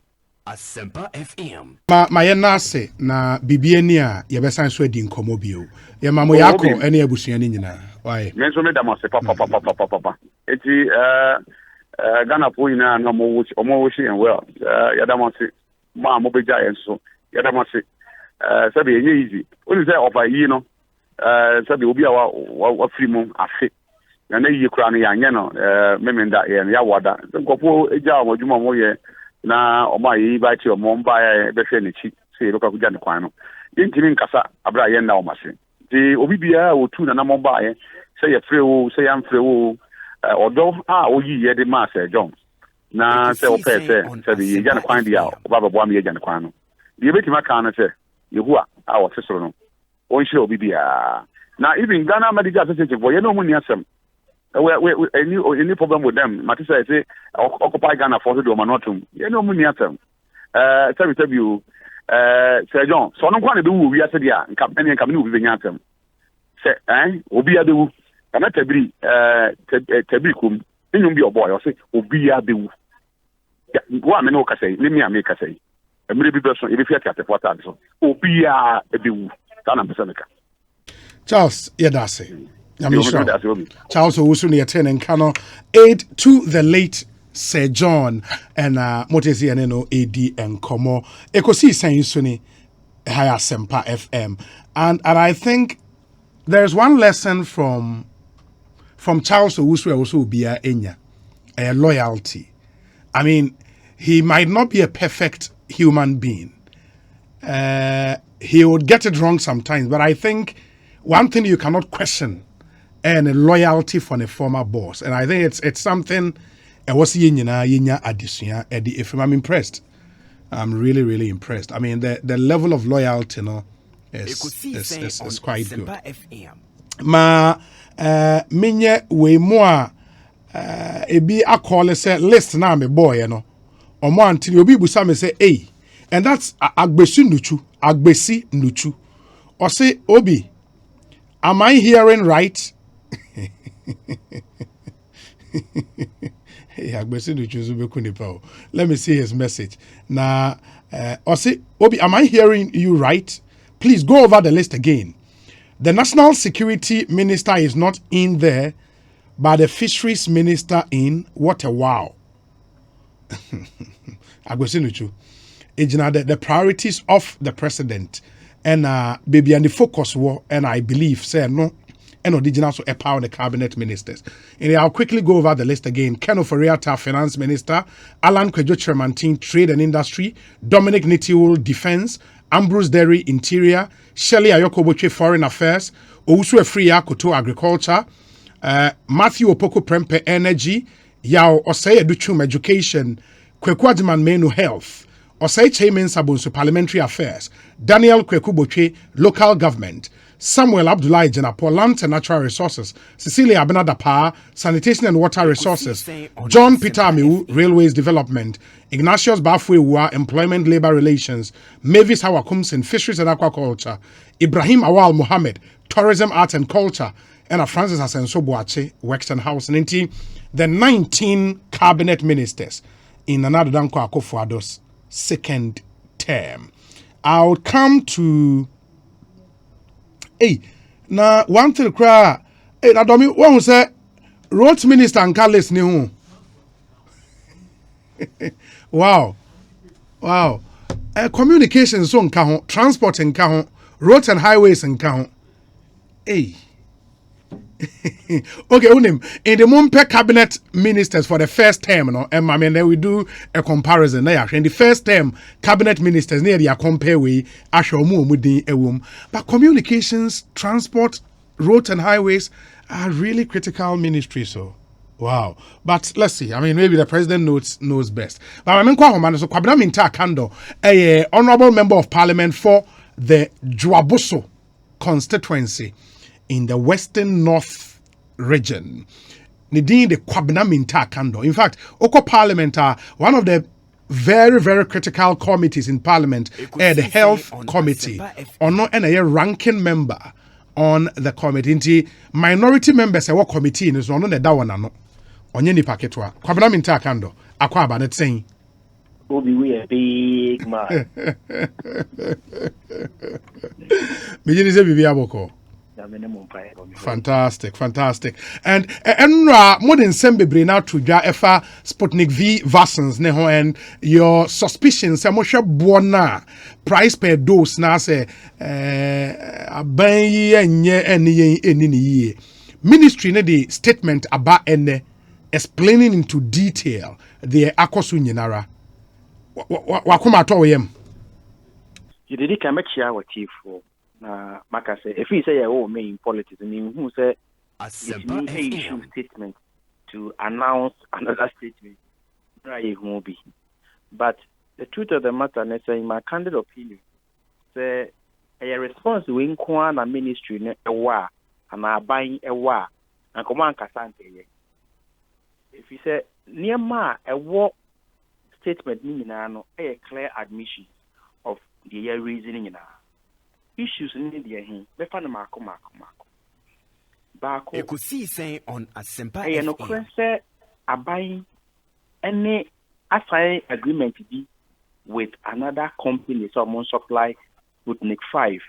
Asempa FM. Ma yena se na bibie ni a ye besan so adi nkomo bio. Ye ma mo yakọ ene abusua ni nyina. Why? Men so me da ma se papa. Eti Ghana po ina na mo wushi and well. Ya da ma se ma mo beja yen so. Ya da ma se sabe enye easy. Oni say ofa yi no. Sabe obi a wa free mu afi. Na na yi kura no ya nye no memenda ye ya wada. Nkofo eja mo dwuma mo ye na ọma yi ba ti ọmọ mba ya be hwe ne chi se be ka kuja ne kwan no yintimi nkasa abra ye na ọma se di obi bia otu na na mo ba ye se ye frewo se ya mfrewo odo a oyi ye de ma se John na se o pese se bi ye ja ne kwan dia oba babo am ye ja ne kwan no di be ti maka na se yehu a wo sesoro no on hire obi bia na even Ghana Medical Association for ye no mu ni asem any problem with them. Matisa say occupy Ghana for the Manotum. You know money at them. Tell you, Sir John. So no one do we are said ya. Any coming with the anthem. Say, Obi adu. Kana tabri tabrikum. Then be your boy. Or say Obi adu. What me no say. Let me make a say. A maybe person. If you at the portal, so Obi adu. Kana pesaneka. Charles Yedase. Charles Owusu near 10 and Kano aid to the late Sir John and Motesi and AD and Komo Ekosiisen Suni Higher Sempa FM. And I think there's one lesson from Charles Owusu also be a loyalty. I mean, he might not be a perfect human being. He would get it wrong sometimes, but I think one thing you cannot question and a loyalty for a former boss. And I think it's something I was yinya addition if I'm impressed. I'm really, really impressed. I mean the level of loyalty, is quite good. Ma minye we more ebi akole say list na me boy omo antini obi busa me say hey, and that's agbesi nuchu or say obi, am I hearing right? Let me see his message. Now, Obi, am I hearing you right? Please go over the list again. The National Security Minister is not in there, but the Fisheries Minister in. What a wow. The priorities of the president and baby and the focus war, and I believe say no. And original so empower the cabinet ministers. And I'll quickly go over the list again. Ken Oforiatta, Finance Minister, Alan Kwejo Chairman, Trade and Industry, Dominic Nitiwul, Defense, Ambrose Derry, Interior, Shelley Ayokoboche, Foreign Affairs, Owusu Efriya, Koto, Agriculture, Matthew Opoko Prempe, Energy, Yao Osei Educhum, Education, Kweku Ajiman Menu, Health, Osei Chairman Sabunsu, Parliamentary Affairs, Daniel Kwekuboche, Local Government, Samuel Abdullahi Jenapo, Lands and Natural Resources, Cecilia Abenadapa, Sanitation and Water Resources, John Peter Amiwu, Railways Development, Ignatius Bafwewa, Employment Labor Relations, Mavis Hawakumsin, Fisheries and Aquaculture, Ibrahim Awal Mohammed, Tourism, Arts and Culture, and Francis Asenso Boache, Wexton House, and the 19 cabinet ministers in another Danko Akufo-Addo's second term. I'll come to hey, now one thing cry. Hey, now don't me one say road minister and Carlos ni hu. Wow. Communications so nka ho, transport nka ho, roads and highways nka ho. Hey. Okay, unim in the Mumpe cabinet ministers for the first term, and I mean then we do a comparison. Now, in the first term, cabinet ministers near the compare we but communications, transport, roads and highways are really critical ministries. So wow. But let's see. I mean, maybe the president knows best. But I mean, so Kwabena Minta Kando, a honorable member of parliament for the Juabuso constituency in the Western North region. Nidin the Kwabena Minta Kando. In fact, Oko Parliament, one of the very, very critical committees in Parliament, the Health Committee, or not a ranking member on the committee. Minority members what committee is on the dawana on any packetwa. Kwabena minta kando. Akwa ba net saying. We a big man. Mijini se bibi aboko. Fantastic. And more than sembebre now to ja efa Sputnik V vaccines ne ho, and your suspicions say mo hwe bona price per dose na say aban yi enye eni ni yie. Ministry ne the statement about ene explaining into detail the akosu nyinara. Wakoma to yem. You did come here with you. Maka say, if you say your main politics, and who say it's an issue statement to announce another statement, right? Won't be. But the truth of the matter, in my candid opinion, say a response to inquire a ministry a war and are buying a war and command Casante. If you say near ma a war statement, meaning a clear admission of the reasoning in our issues in India. Be fan Marco. Barco. Ekosiisen on Asempa I no say a buying any assign agreement be with another company, someone supply with Nick 5.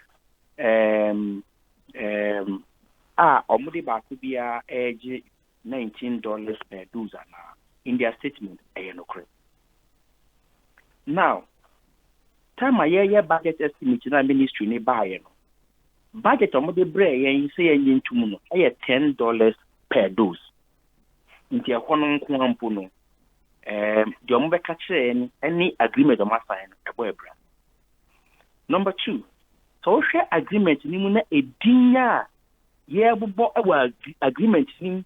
Omudi Baku be age $19 per dozen in their statement. I no credit. Now, time a year budget estimate in our ministry ne buy budget on the bread and say in to $10 per dose. Into a common quampuno. The Ombeca any agreement on my sign a brand. Number 2, social agreement nimuna a dinner year our agreement in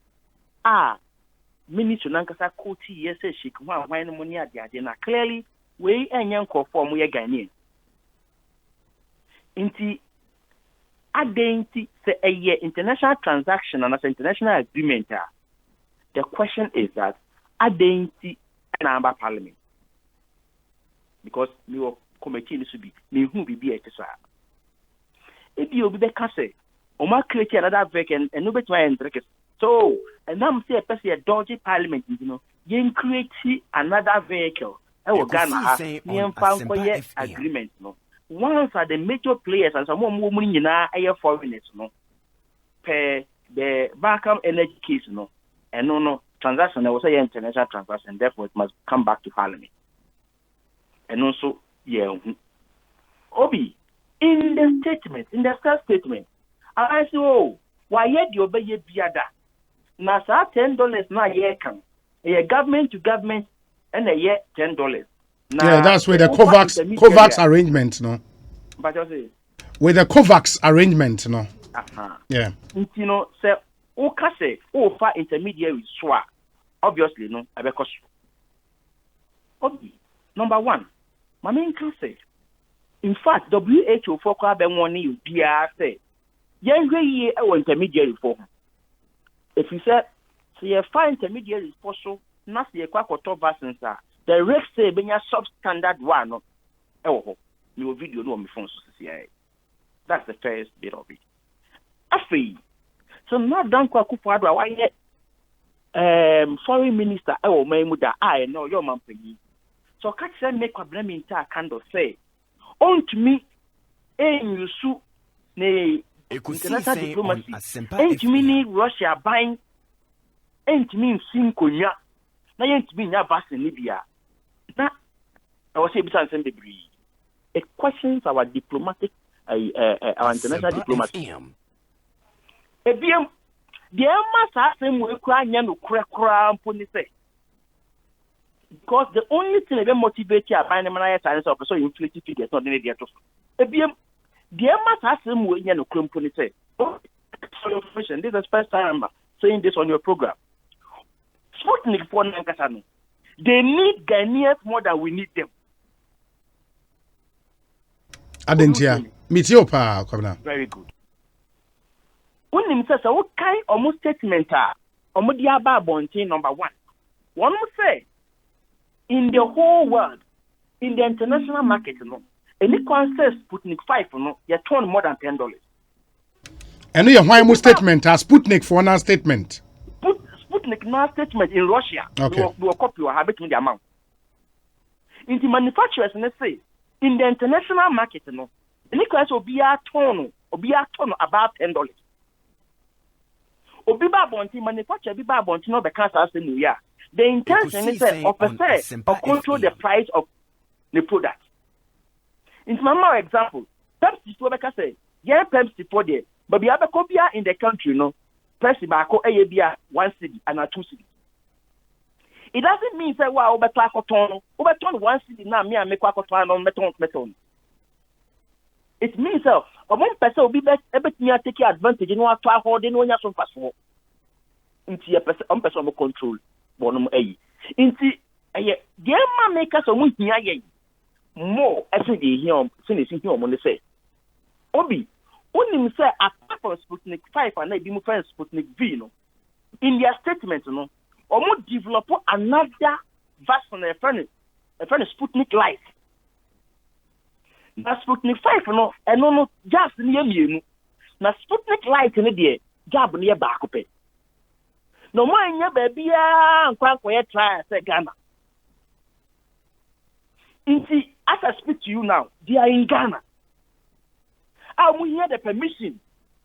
minister Nankasa Koti yes she can wine money at the agenda clearly. We and young form we are Ghanaian. Inti identity say a year international transaction and as international agreement. The question is that identity and our parliament. Because we were committee to be me who be a if you be the case, Oma create another vacant and nobody try and drink it. So and now say a dodgy parliament, you create another vehicle. Ghana agreement no. Once are the major players and some more money in our foreigners no. Per the Barcam energy case no. And no transaction there was an international transaction, therefore it must come back to Parliament. And also Obi in the statement, in the first statement, I say why yet you obey biada. Na sa $10 na ye can. A government to government and a year $10. Yeah, that's with the COVAX arrangement, no. But you say with the COVAX arrangement, no. Yeah. You know, say say for intermediary swap. Obviously, no. Because number 1, my main can say. In fact, WHO for warning you, say, young ye intermediary for. If you say you find intermediary for so. Not the Quacoto vaccines are the rest say being a substandard one. Oh, your video no on my phone. That's the first bit of it. After so not done Quacupadra, why yet foreign minister, Maymuda, I know your man. So catch them make a blame in candle say, on to me, you sue, nay, international diplomacy, ain't me Russia buying, ain't me Sinkonya. Na yent be na vaccine Libya. Na I was able to answer the breed. It questions our diplomatic our international diplomacy. Ebiem the must asem we kra nya no kra mponi say. Because the only thing that motivates you by the man science of so inflated figures not any there to. Ebiem the must asem we nya no kra mponi say. For your information, this is the first time I'm saying this on your program. Sputnik for Nankasano. They need Ghanaians more than we need them. Adentia. Mitiopa, Kwabena. Very good. When him says, what kind of statement are Omudiaba Bontin number 1? One will say, in the whole world, in the international market, any concept Sputnik 5, you're torn more than $10. And your why statement as Sputnik for an statement. Sputnik now statement in Russia. Okay. Do a copy or habit the amount. In the manufacturers, let's say, in the international market, any concept will be a ton about $10. Obiba Bonti manufacture Biba Bonti no be cancer in New Year. The intention is of control the price of the product. In my example, Pepsi to make say, yeah, Pepsi for there, but we have a copy in the country, Pepsi bako a 1 city and a 2 city. It doesn't mean say wow over 1 city now me and make on meton. It means so one person will be able to take advantage in what holding when you're so fast for. Into a person will control bonum a. Into a game makers or more every day here, finishing here on the say. Obi, only say apart from Sputnik 5 and maybe my friend Sputnik V, in their statement, or more develop another vaccine, a friend Sputnik Light. Na Sputnik 5 no just near me na Sputnik Light in the job near back up. No man ya baby nkwa try say Ghana. Inti as I speak to you now, they are in Ghana. And we hear the permission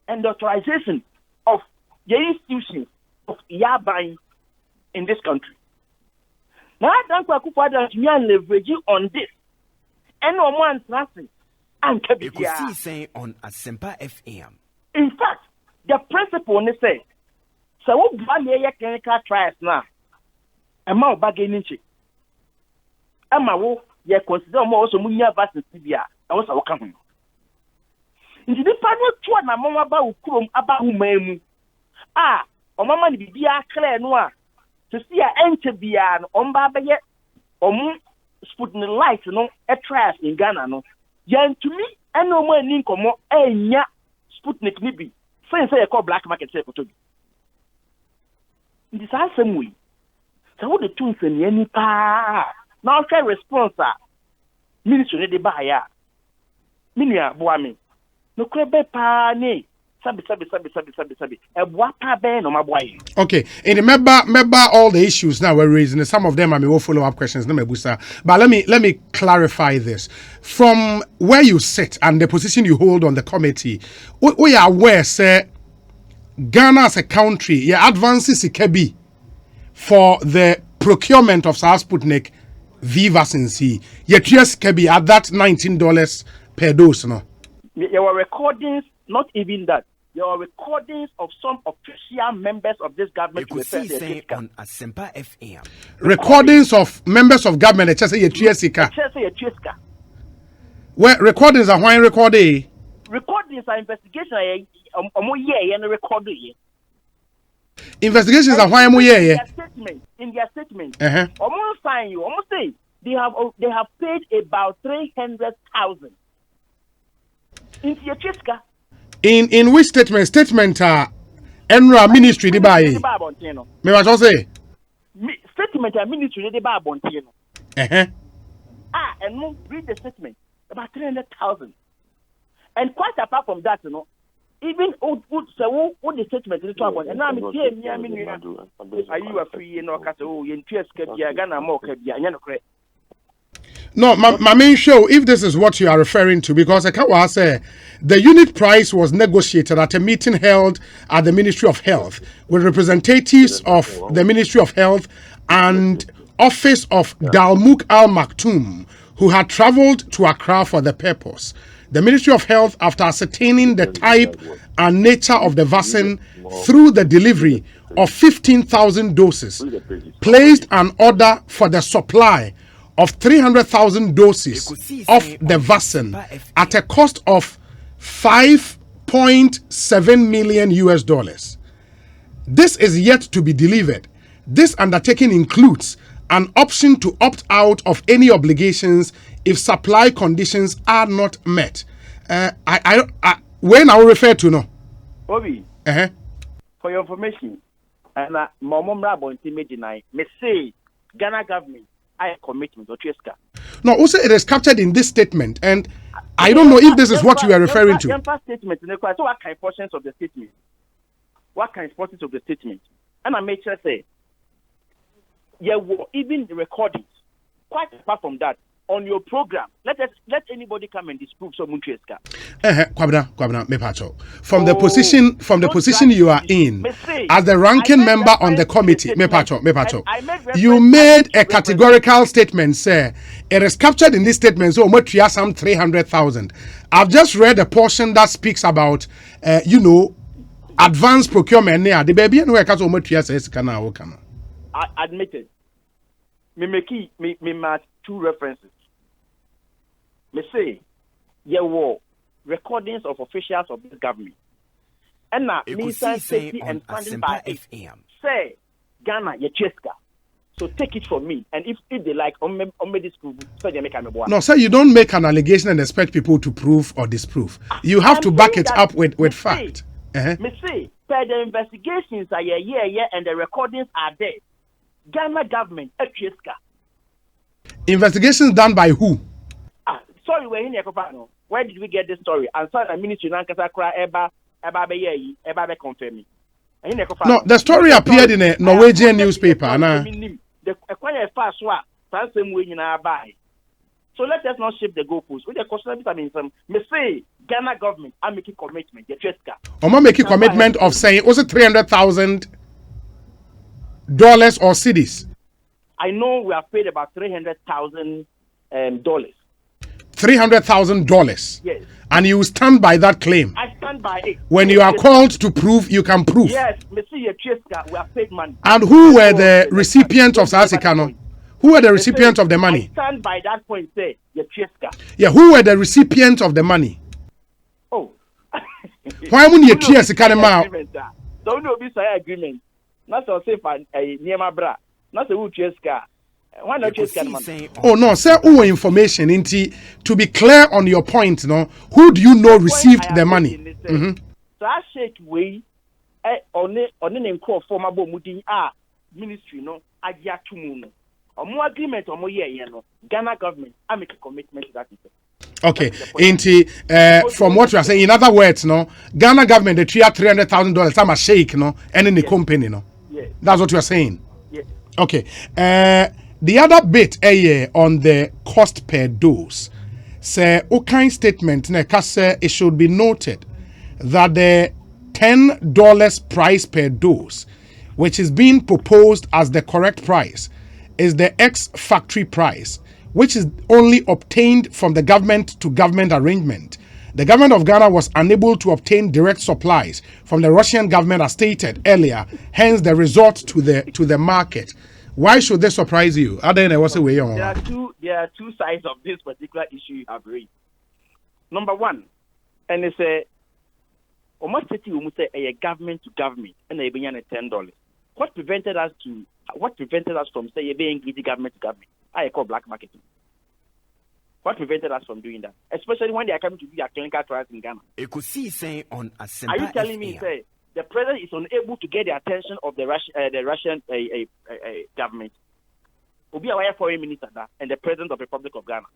and the authorization of the institutions of Yabai in this country. Now I don't leverage on this. And no one trusting and Ekosiisen on Asempa FM. In fact, the principle is say, so what value clinical trials now? Amount bargaining check. Amawo, you consider more also munya vaccine CBA. I was our company. In the department, two and a mama about Krum about Umemu. Mama be clear noir to see a enter beyond on Baba yet or Sputnik Light, a trash in Ghana, Jan to me, and no more Ninkomo, Sputnik Nibi. Say I call black market say to me. This is some way. So what the tunes in any pa now can response ministry de buyer. Minia boami. No crebe pa ne. Sabi. Okay, and remember all the issues now we're raising. Some of them I will follow up questions. But let me clarify this. From where you sit and the position you hold on the committee, we are aware, say, Ghana as a country, yeah, advances it can be for the procurement of Sputnik V vaccines. Yet yes, can be at that $19 per dose, no. There were recordings, not even that. There are recordings of some official members of this government. Ekosiisen on Asempa FM. Recordings of members of government. It say where recordings are why recording? Recordings are investigation. Investigations are why in their statement. Almost saying you almost say they have paid about 300,000 into your Chiska. In which statement? Enra ministry de buy. Me what you say? Statement ministry de buy bontino. And no read the statement about 300,000. And quite apart from that, even what the statement is talking about. And I'm here, are you a free in Chiska, Ghana more Kabia, No, my main show, if this is what you are referring to, because I can't say the unit price was negotiated at a meeting held at the Ministry of Health with representatives of the Ministry of Health and Office of Dalmouk Al Maktoum, who had traveled to Accra for the purpose. The Ministry of Health, after ascertaining the type and nature of the vaccine through the delivery of 15,000 doses, placed an order for the supply of 300,000 doses of the vaccine at a cost of $5.7 million US. This is yet to be delivered. This undertaking includes an option to opt out of any obligations if supply conditions are not met. When I will refer to no. Obi. For your information, and Momom Rabo in Timidinai, may say Ghana government I commitment or Cheska. No, also it is captured in this statement, and I don't know if this is what you are referring to. Statement. So what kind of portions of the statement? What kind of portions of the statement? And I make sure say, yeah, even the recordings. Quite apart from that, on your program, let anybody come and disprove some Cheska. Kwabena, me pacho. From the position you are in, as the ranking member on the committee, me pacho. You made a categorical statement, sir. It is captured in this statement, so much some 300,000. I've just read a portion that speaks about, advanced procurement. The baby and where so much says kana. Admitted. Me match two references. Me say, war recordings of officials of this government. And now, Minister Safety and Funding by FM. Say, Ghana, Cheska. So take it from me. And if they like, on this proof, so they make a no, sir, you don't make an allegation and expect people to prove or disprove. You have to back it up with fact. Me say, per the investigations are and the recordings are there. Ghana government, Cheska. Investigations done by who? Sorry, we're in Ekopano. Where did we get this story? And so the ministry Nankasa cry eba confirm. No, the story appeared in a Norwegian newspaper. So let us not shift the goalposts. With the question, me say Ghana government, I make a commitment. The Cheska. I'm making commitment of saying was it $300,000 or cedis? I know we have paid about $300,000. $300,000. Yes. And you stand by that claim. I stand by it. When you are called to prove, you can prove. Yes, Monsieur Cheska, we have paid money. And who were the recipients of Sasikano? Who were the recipients of the money? I stand by that point, say Cheska. Yeah, who were the recipients of the money? Oh. Why wouldn't you Cheska now? Don't know this agreement. Not so safe and near my bra. Not a wood Cheska. Why not Cheska? Oh no, sir, who information into to be clear on your point, no? Who do you know received the money? So I shake way on an former Bomudi ministry, no, Agia Tumuno. Or more agreement or more Ghana government, I make a commitment to that. Okay, from what you are saying, in other words, no, Ghana government they treat $300,000. I'm a shake, no, and in the company, no. Yes. That's what you are saying. Yes. Okay. The other bit on the cost per dose, say okay statement, it should be noted that the $10 price per dose, which is being proposed as the correct price, is the ex-factory price, which is only obtained from the government to government arrangement. The government of Ghana was unable to obtain direct supplies from the Russian government as stated earlier, hence the resort to the market. Why should this surprise you? There are two sides of this particular issue you have raised. Number one, and it's a government to government, and they began at $10. What prevented us from saying being greedy government to government? I call black marketing. What prevented us from doing that? Especially when they are coming to do their clinical trials in Ghana. Ekosiisen on Asempa. Are you telling me, say, the president is unable to get the attention of the Russian government? Obi Awaya foreign minister and the president of the Republic of Ghana.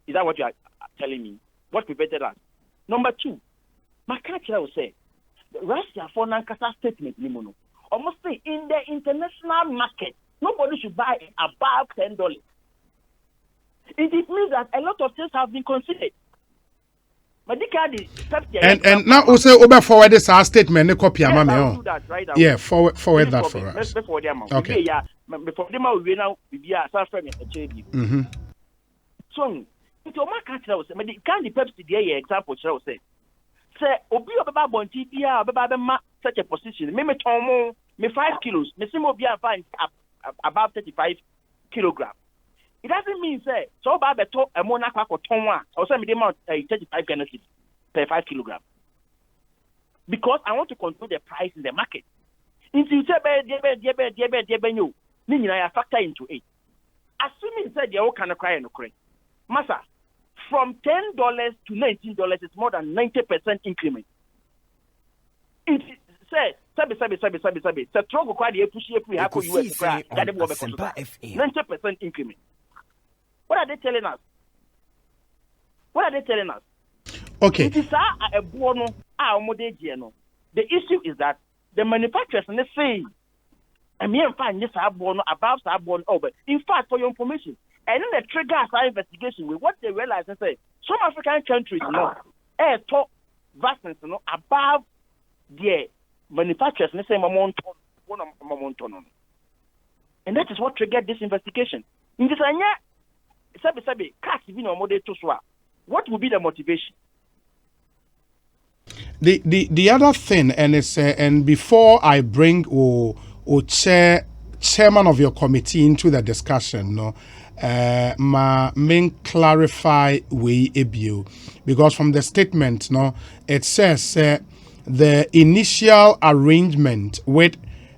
Is that what you are telling me? What prevented us? Number two, my country will say, Russia for Nankasa statement, almost say in the international market, nobody should buy it above $10. It means that a lot of things have been considered. And now also over forward this our statement, copy yes, I'll do that right away. Yeah, forward that for us. Okay. Yeah, before them we now be so into my country will say, but can the Pepsi the example shall say obi obaba bonti bia obaba such a position me tomo me 5 kilos me simo bia find about 35 kilograms. It doesn't mean say so ba beto e mo na kwa ton a or say me dey mount 35 benefits per 5 kilograms. Because I want to control the price in the market. If you say be you ni nyina factor into it. Assuming say they all can cry and cry. Massa, from $10 to $19 is more than 90% increment. It says sabi. The struggle quite the push we have for US cry. That the 90% increment. What are they telling us? Okay. It is a bono the issue is that the manufacturers and they say and me and find this bono above over. In fact, for your information, and then the trigger our investigation with what they realize and say some African countries top vaccines above their manufacturers and they say and that is what triggered this investigation. In this sabi cats even on model to swap. What would be the motivation? The other thing, and it's and before I bring chairman of your committee into the discussion, ma main clarify we ebio, because from the statement, it says the initial arrangement with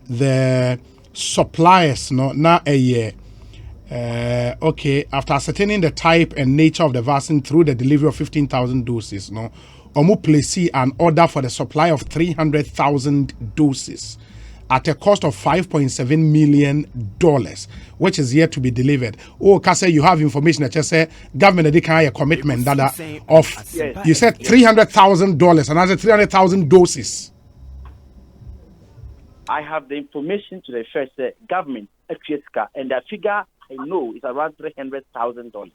the suppliers, na a year. Okay, after ascertaining the type and nature of the vaccine through the delivery of 15,000 doses, Omu placed an order for the supply of 300,000 doses at a cost of $5.7 million, which is yet to be delivered. Oh, Kase, you have information that just say government did a commitment that of you said $300,000, another 300,000 doses. I have the information to the first government, and the figure I know is around $300,000.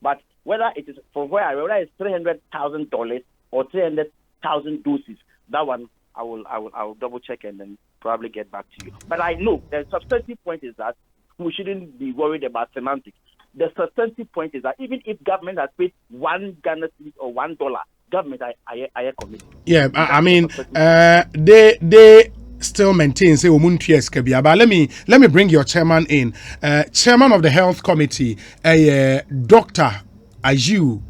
But whether it is from where whether it's $300,000 or 300,000 doses, that one I will double check and then probably get back to you. But I know the substantive point is that we shouldn't be worried about semantics. The substantive point is that even if government has paid $1 Ghana cedi or $1, government I commit. Yeah, I mean they still maintain say but let me bring your chairman in. Chairman of the health committee, Dr. Aju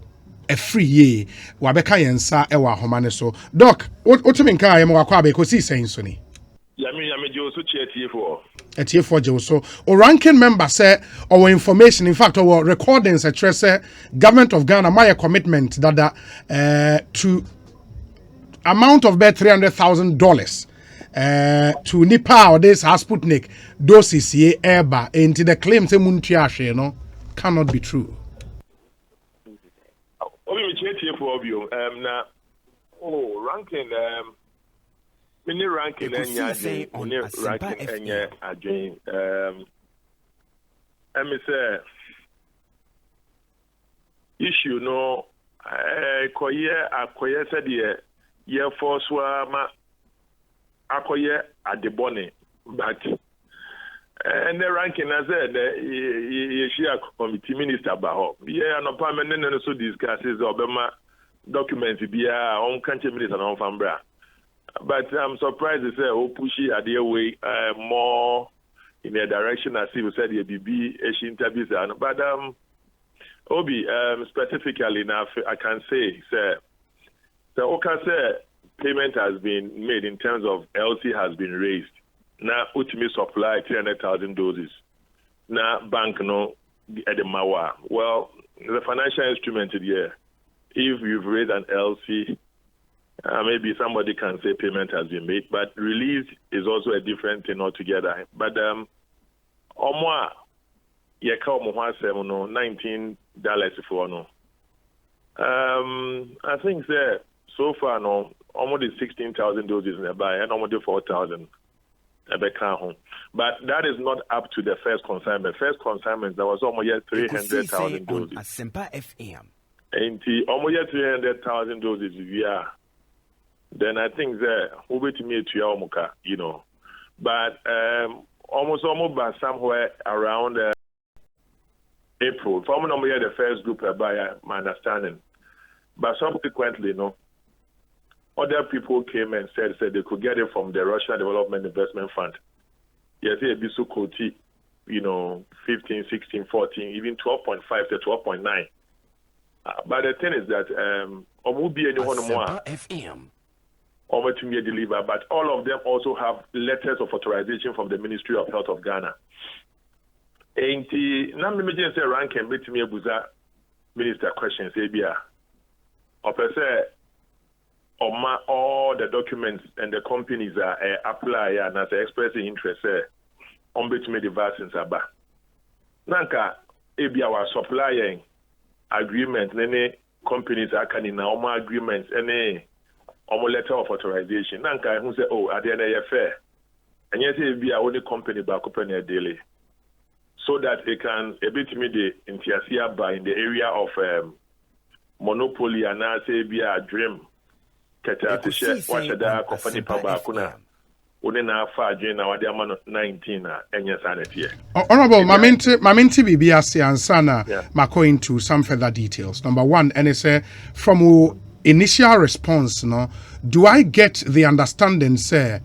Efriye wabeka yensa ewa homane so. Doc, what you mean ka yem wakwa Ekosiisen so ni? Yami Josu for Etiefo Joso. O ranking member say our information, in fact our recordings say government of Ghana my commitment that to amount of about $300,000 to Nipa or this Sputnik doses here eba into the claim say muntiashe cannot be true. Ranking mini ranking and say issue no akoye said ye force ma akoye adebone but and the ranking as the share committee minister baho no parliament no so discusses obema documents bia on country minister on fambra but I'm surprised to say pushy adie way more in a direction as you said the BB interviews but Obi specifically now I can say the Okase payment has been made in terms of LC has been raised. Now ultimate supply 300,000 doses. Now bank no at the Mawa. Well, the financial instrument here, if you've raised an LC, maybe somebody can say payment has been made, but release is also a different thing altogether. But Omwa yeka omuhasem no $19 for no. I think that so far no almost 16,000 doses in the buy and almost 4,000 but that is not up to the first consignment. First consignment there was almost 300,000 doses. FM. And almost 300,000 doses yeah. Then I think that over to me to Yamuka, but almost by somewhere around April. From the first group by my understanding, but subsequently, other people came and said they could get it from the Russian Development Investment Fund. Yes, it be so 15, 16, 14, even 12.5 to 12.9. But the thing is that won't be anyone more. FM. To me deliver, but all of them also have letters of authorization from the Ministry of Health of Ghana. And now me say rank and bet me buza minister questions ebia. Or per se all the documents and the companies are apply and as expressing interest on between the vaccines aba. Nanka ebi our supplier agreement nene companies are can in our agreements any letter of authorization. Nanka who say oh at the end of fair. And yet ebi our only company back open a daily. So that they can a bit me the intiasia by in the area of monopoly and I say be a dream. Ekosiisen Watch that company Pabakuna. Unena far Jane our diamond 19 and yes sanity. Honorable Mamenti BBS Ansana Mako into some further details. Number one, and it's from initial response, no, do I get the understanding, say,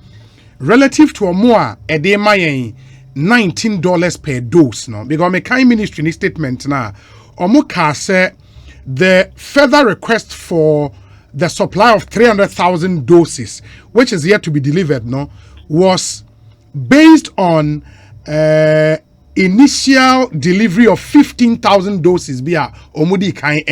relative to a more a day my $19 per dose, no, because my kind ministry in statement now, Omuka say the further request for the supply of 300,000 doses, which is yet to be delivered, no, was based on initial delivery of 15,000 doses. Bia omudi kind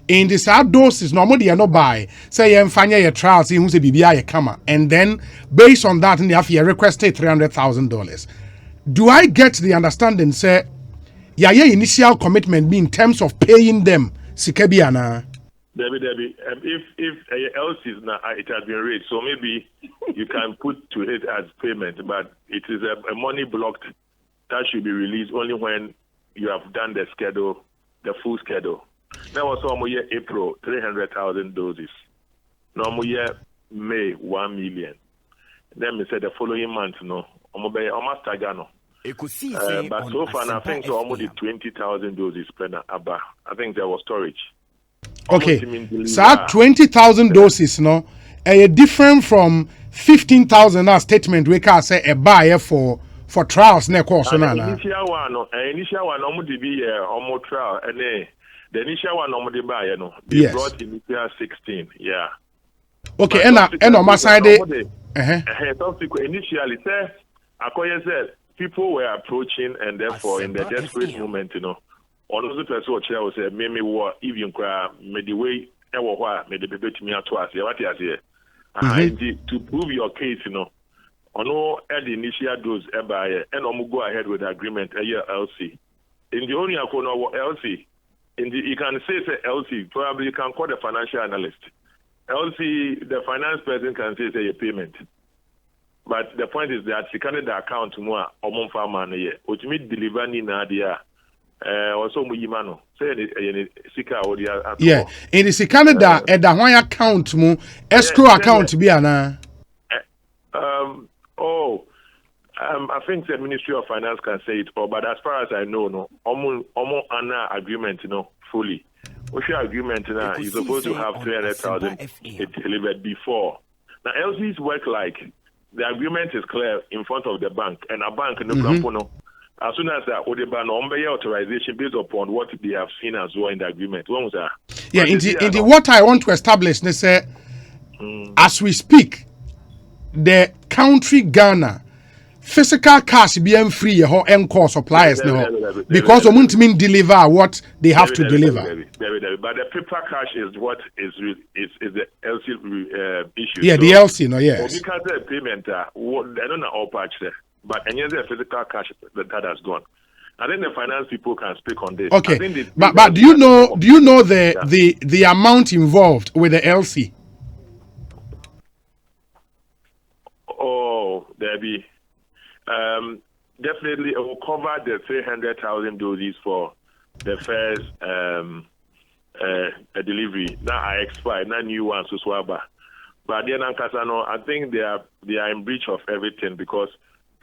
in this doses, normally you no buy. Say you find your trials, who say BBI kama, and then based on that, in the after requested $300,000. Do I get the understanding? Say, yeah, initial commitment be in terms of paying them. Sikebiana. Debbie, if else is now it has been raised, so maybe you can put to it as payment, but it is a money blocked that should be released only when you have done the schedule, the full schedule. That was almost year April 300,000 doses. Normal year May 1 million. Then we said the following month almost Tagano. But so far I think so almost 20,000 doses per abba. I think there was storage. Okay, so 20,000 doses, no, different from 15,000 statement we can say a buyer for trials. Ne course, initial one, almost be almost trial, and the initial one almost buy, they brought initial 16, yeah. Okay, and on my side, initially, say, according said, people were approaching, and therefore, in the desperate moment, on the person who say, "Maybe war even cry, made the way ever why made the baby to me at twice." What you say? To prove your case, on all the initial dose ever, and go ahead with the agreement a year LC. In the only LC, you can say LC. Probably you can call the financial analyst. LC, the finance person can say a payment. But the point is that the Canada account more or farmer here, which means deliver in Nadia. Also Muyimano. Say Sika or the yeah, in the Canada at the one account mu escrow account be ana. I think the Ministry of Finance can say it all, but as far as I know, no, almost an agreement, fully. What's your agreement now? You're supposed to have 300,000 delivered before. Now LCs work like the agreement is clear in front of the bank, and a bank no. As soon as that Odeban authorization based upon what they have seen as well in the agreement. When was that? Yeah, in what I want to establish, they say, as we speak, the country Ghana physical cash being free or encore suppliers because we mean deliver what they have to deliver. But the paper cash is what is the LC issue. Yeah, so the LC, no, yes. Because the payment, I don't know all patch there. But and the physical cash that has gone. I think the finance people can speak on this. Okay, but do you know the amount involved with the LC? Oh, Debbie, definitely it will cover the 300,000 doses for the first delivery. Now I expired, now new ones to swabba. But then I think they are in breach of everything because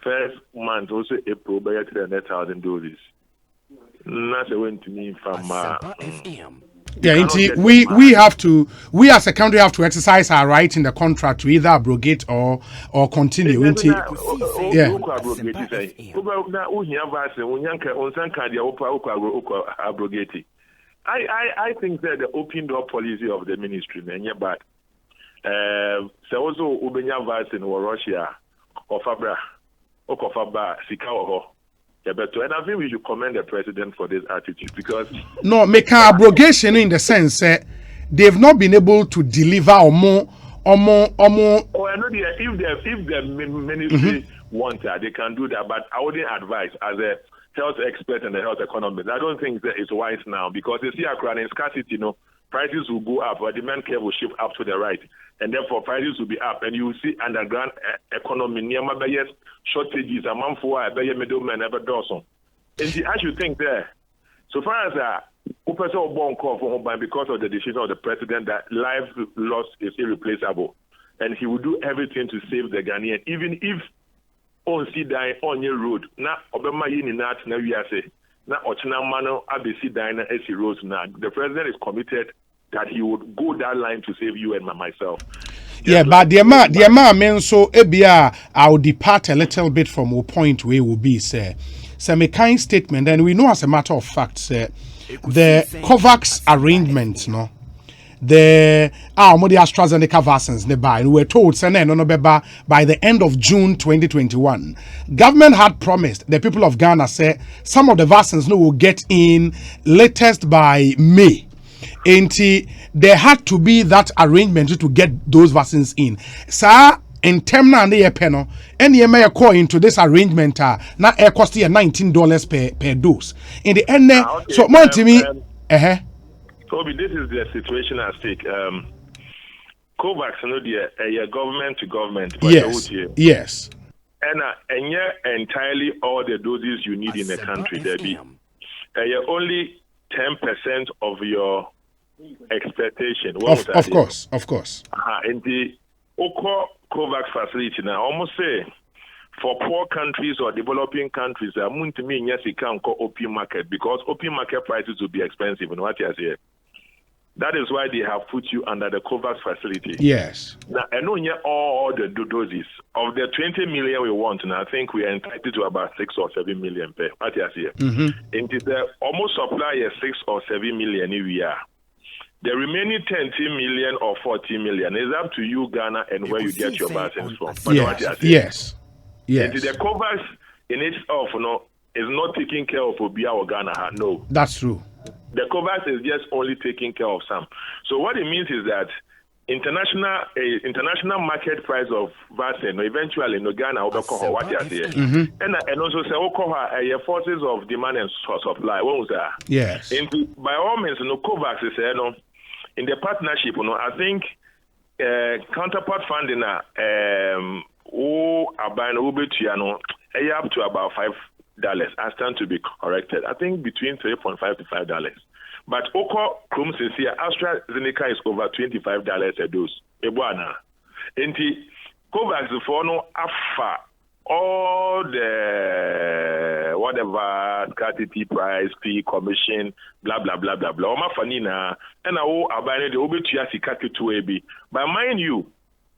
first month also April by 300,000 doses. That's a win to me from yeah, indeed, we as a country have to exercise our right in the contract to either abrogate or continue. Yeah. I think that the open door policy of the ministry is bad. So also Ubenya vaccine or Russia or Fabra. And I think we should commend the president for this attitude because no make abrogation in the sense they've not been able to deliver or more. Oh, I know if the ministry want that, they can do that. But I wouldn't advise as a health expert and a health economist. I don't think that it's wise now because they see a crowd in scarcity, prices will go up, or demand curve will shift up to the right, and therefore prices will be up, and you will see underground economy near my shortages among for a middleman ever dozen. And I should think there. So far as a person born call for home because of the decision of the president that life loss is irreplaceable, and he will do everything to save the Ghanaian, even if on see die on your road. Now Obama yin not now we are say now Ochina Mano ABC Diner AC Rose now. The president is committed that he would go that line to save you and myself. Yeah, but the amount mean so ebia I'll depart a little bit from a point where will be say some kind statement, and we know as a matter of fact say the COVAX arrangement the AstraZeneca vaccines nearby, and we were told by the end of June 2021. Government had promised the people of Ghana say some of the vaccines will get in latest by May. And there had to be that arrangement to get those vaccines in. Sir, in term na ye peno, any may call into this arrangement na air cost $19 per dose. In the end, okay, so more to me, Toby, this is the situation at stake. COVAX, government to government. Yes. And entirely all the doses you need in the country, there be. Only 10% of your expectation. Of course. And the COVAX facility now, almost say, for poor countries or developing countries, to me, yes, it can call opium market because opium market prices will be expensive. And what you say? That is why they have put you under the COVAX facility. Yes. Now, I know all the doses of the 20 million we want, and I think we are entitled to about 6 or 7 million per. What you say? It is almost supply 6 or 7 million a year. The remaining 10 million or 40 million is up to you, Ghana, and where you get your vaccines from. Yes. And the COVAX in itself, is not taking care of Obia or Ghana. No. That's true. The COVAX is just only taking care of some. So what it means is that international market price of vaccine eventually Ghana will be what you say, and also say forces of demand and supply. What was that? Yes. And by all means, COVAX is in the partnership. I think counterpart funding up to about $5. I stand to be corrected. I think between $3.5 to $5. But Oko Krum says here, AstraZeneca is over $25 a dose. Ebuana. Enti COVAX for no afa all the whatever scarcity price, fee, commission, blah blah blah blah blah. Oma fanina and abane the obetua sikake to ebi. But mind you,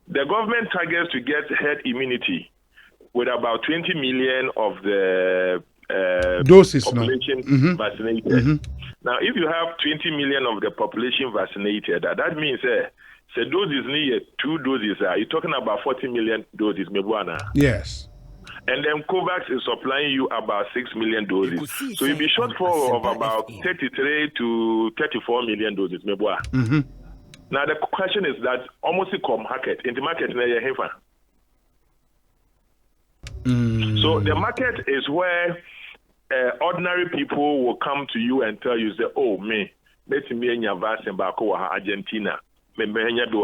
the government targets to get herd immunity with about 20 million of the doses population vaccinated. Now, if you have 20 million of the population vaccinated, that means the doses need 2 doses. You're talking about 40 million doses, Mebuana. Yes. And then COVAX is supplying you about 6 million doses. So you'll be shortfall of about 33 to 34 million doses, Mebua. Now, the question is that almost a market, in the market, so the market is where ordinary people will come to you and tell you, say, oh, let me in your vaccine back over Argentina, me be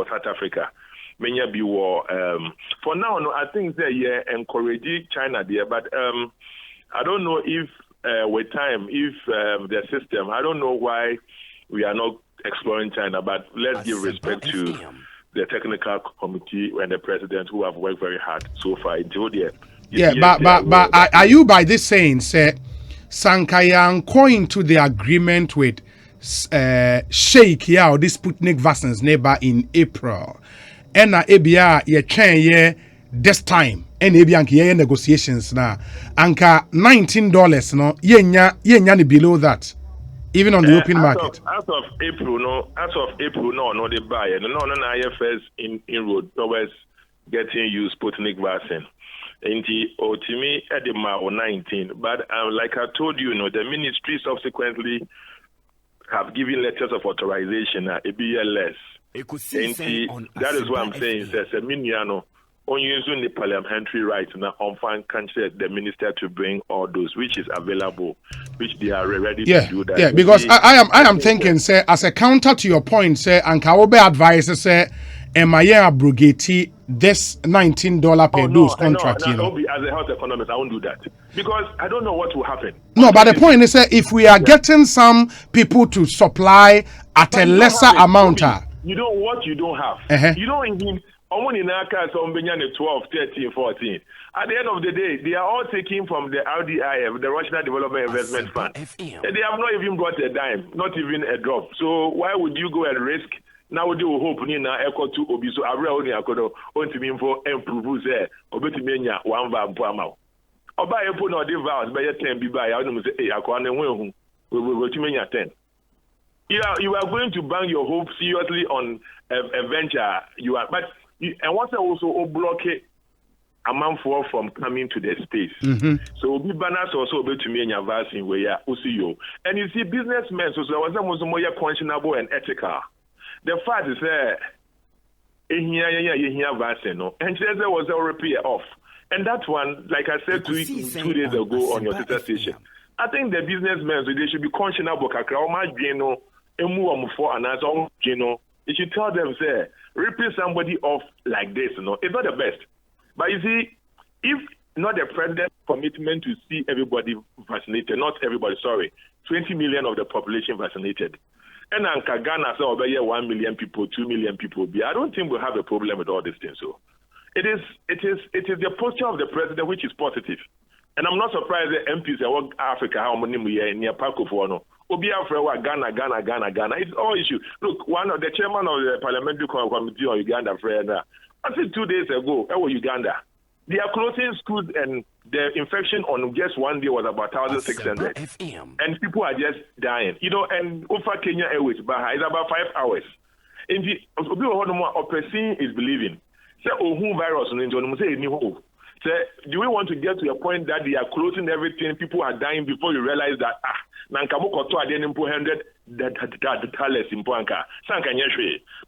South Africa, me be for now, no, I think they encourage China there, but I don't know if with time, if the system, I don't know why we are not exploring China, but let's give respect to the technical committee and the president who have worked very hard so far until there. Yeah, but are you by this saying, say, Sankayan going to the agreement with Sheikh or this Sputnik vaccines neighbor in April, and ABR ye this time, and ABR negotiations now, anka $19 no yenya below that, even on the open market. As of April, no, they buy no IFS in road towards getting you Sputnik vaccine. To me, Edema or 19. But like I told you, the ministry subsequently have given letters of authorization a year less. That is what I'm saying. Says a miniano on using the parliamentary rights now on fan country the minister to bring all those which is available, which they are ready to do that. Yeah, because I am thinking, say, as a counter to your point, say, and Kawobe advises, say, am I abrogate this $19 per dose contract? As a health economist, I won't do that because I don't know what will happen. No, but the point is, if we are getting some people to supply at a lesser amount, you don't what you don't have. You don't even. Only in our case, 12, 13, 14. At the end of the day, they are all taking from the RDIF, the Russian Development Investment Fund. And they have not even got a dime, not even a drop. So why would you go and risk? Now we do hope in echo to Obi. So I really want to be for improve there. Obetimania, one van per mile. Or buy a put no devours by a 10 be by. I don't say, hey, I can't win. We will to mania 10. You are going to bang your hope seriously on a venture. You are, but. And what's also block a man for from coming to the space. So be banners also be to me in your vaccine where you and you see businessmen so there was almost more questionable and ethical. The fact is here vaccine no and there was a repair off. And that one, like I said 2 days ago on your sister station, I think the businessmen so they should be conscionable you should tell them, say, ripping somebody off like this, it's not the best. But you see, if not the president's commitment to see everybody vaccinated, not everybody, 20 million of the population vaccinated, and Ghana say 1 million people, 2 million people, I don't think we'll have a problem with all these things. So it is the posture of the president which is positive. And I'm not surprised that MPs in Africa, how many near Paco for no. Ghana. It's all issue. Look, one of the chairman of the parliamentary committee on Uganda, friend, I said 2 days ago, Uganda. They are closing schools and the infection on just 1 day was about 1,600. And people are just dying. And over Kenya Airways, Baha, it's about 5 hours. And the person is believing. Say, who virus, say, do we want to get to a point that they are closing everything, people are dying before you realize that,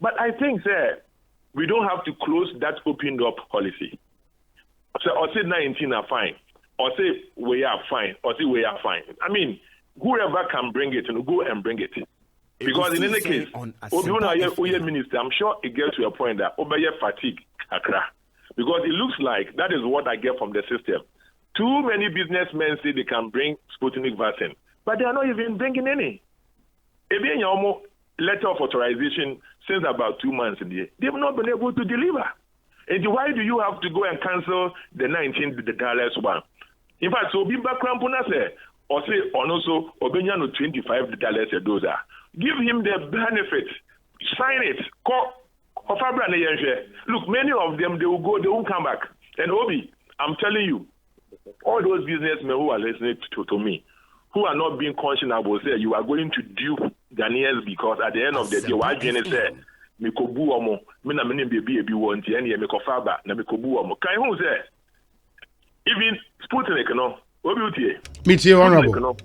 but I think, sir, we don't have to close that open door policy. So, or say 19 are fine, or say we are fine, or say we are fine. I mean, whoever can bring it, go and bring it. Because in any case, minister, I'm sure it gets to a point that obey fatigue, because it looks like that is what I get from the system. Too many businessmen say they can bring Sputnik vaccine, but they are not even bringing any. Even your letter of authorization since about 2 months in the year, they have not been able to deliver. And why do you have to go and cancel the $19 one? In fact, so be background say or say also Obenyano $25 a dose. Give him the benefit, sign it, look, many of them they will go, they won't come back. And Obi, I'm telling you, all those businessmen who are listening to me, who are not being conscionable, say you are going to dupe Ghanaians because at the end of the day, why Ghanaians say, Mikobu omo, mina mini baby wanti, and ye mikofaba, na mikobu omo. Can you say, even Sputnik, no, Obi Honorable.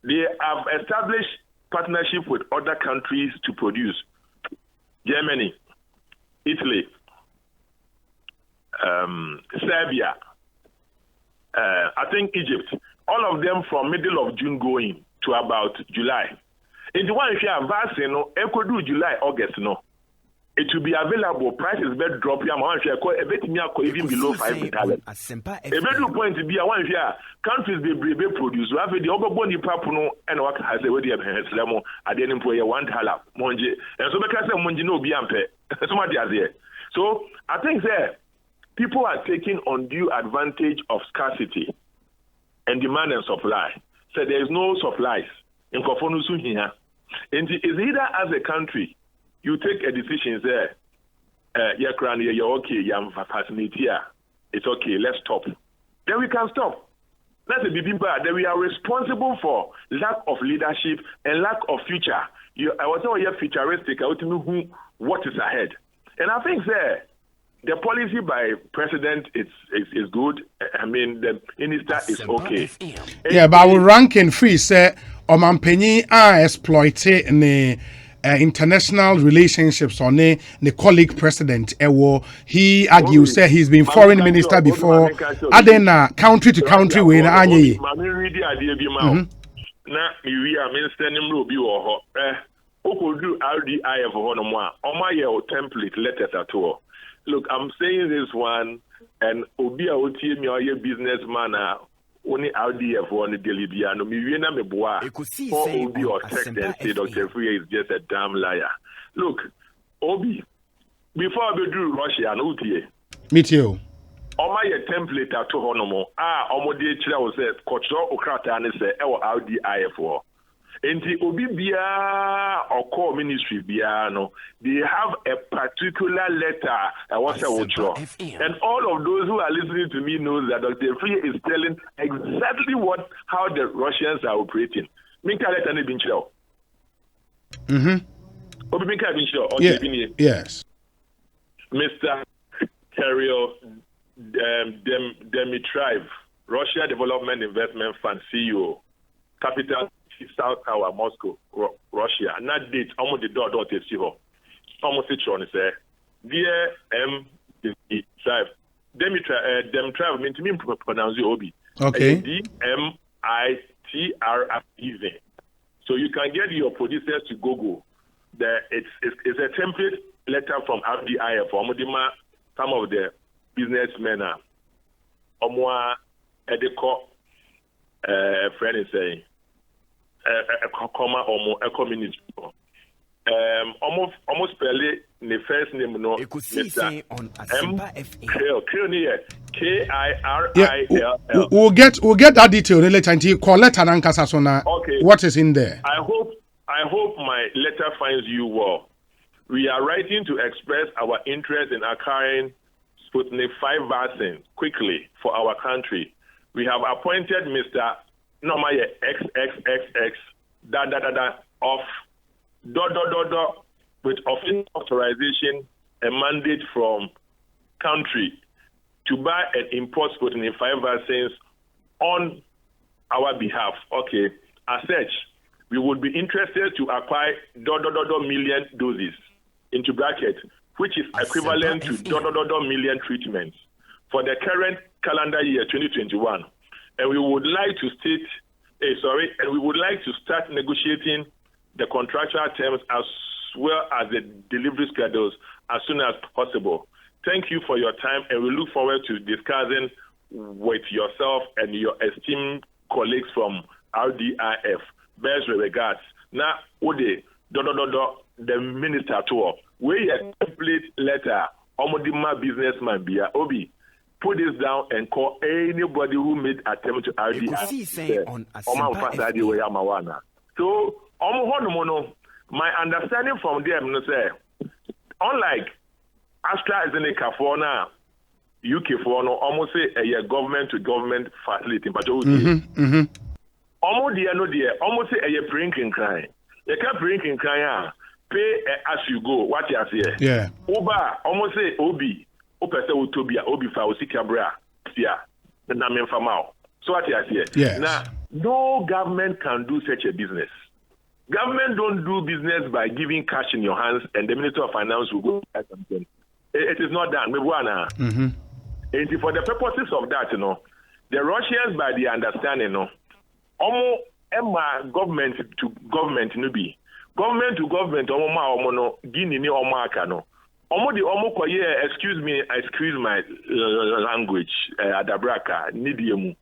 They have established partnership with other countries to produce. Germany, Italy, Serbia, I think Egypt, all of them from middle of June going to about July. In the one if you have vaccine, it could do July, August, no. It will be available. Prices better drop. Even below $5. A better point to be a one here. Countries be produce. We have the overbody papuno and what has already have Slemo at the end of $1 monje. And so because monje no be ampe. So I think that people are taking undue advantage of scarcity and demand and supply. So there is no supplies in Kofonusu here. And it is either as a country you take a decision there, you're okay, you're fascinated here. It's okay, let's stop. Then we can stop. That's a big bad. Then we are responsible for lack of leadership and lack of future. I was always futuristic. I want to know what is ahead. And I think the policy by president is good. I mean, the minister is okay. Yeah, but our ranking free say Omampenyi exploite ne international relationships on the colleague president he argues say he's been foreign minister before adena country to country way na anye na mi a minister nim ro bi wo ho okodu RDIF ho no mo a omaye o template letters at all. Look, I'm saying this one and obi a otie mi oye businessman only RDF on the daily no me we na me boa for Obi or text and say Dr. Free is just a damn liar. Look, Obi, before I do Russia no tie. Me too. Oma ye template ato honomo omo de kire wo say kocho okrata ne say e wo RDIF wo. Enti obi bia or ministry bia no, they have a particular letter and all of those who are listening to me knows that Dr. Free is telling exactly how the Russians are operating. Minka letter ne bin chiro. Obi minka bin chiro. Yes. Mr. Terrio Dimitrov, Russia Development Investment Fund CEO, Capital South Tower, Moscow, Russia. And that date, almost the door to see her. Almost it's on say, dear Dimitrov, Dimitrov means to me pronounce the Obi. Okay. Dimitrov. So you can get your producers to Google. It's a template letter from RDIF for some of the businessmen. Omwa Edeko friend is saying. Communist. Almost barely the first name no. Ekosiisen on Asimba FA. KIRILL. We'll get that detail later until you call letter and kasasona. Okay. What is in there? I hope my letter finds you well. We are writing to express our interest in acquiring Sputnik 5 vaccine quickly for our country. We have appointed Mr. Normally XXXX of ... with official authorization and mandate from country to buy and import Sputnik 5 vaccines on our behalf. Okay. As such, we would be interested to acquire ... million doses into bracket, which is equivalent to ... million treatments for the current calendar year 2021. And we would like to start negotiating the contractual terms as well as the delivery schedules as soon as possible. Thank you for your time, and we look forward to discussing with yourself and your esteemed colleagues from RDIF. Best regards. Now, Ode, the minister tour, where a template letter, Omodima businessman, Bia Obi. Put this down and call anybody who made attempt to Ekosiisen on Asimba FA. So, my understanding from them is say, unlike AstraZeneca for now, UK for now, almost say a government to government facility, but almost say a drinking crime. You can't drinking crime, pay as you go. What you say? Yeah. Uber almost say Obi. Obi fa osikabra sia na memfamao. So what you say? Yes. Now, no government can do such a business. Government don't do business by giving cash in your hands and the Minister of Finance will go buy something. It is not done. And for the purposes of that, the Russians, by the understanding, almost government to government, government to government, Guinea, excuse my language, Adabraka, Nidium.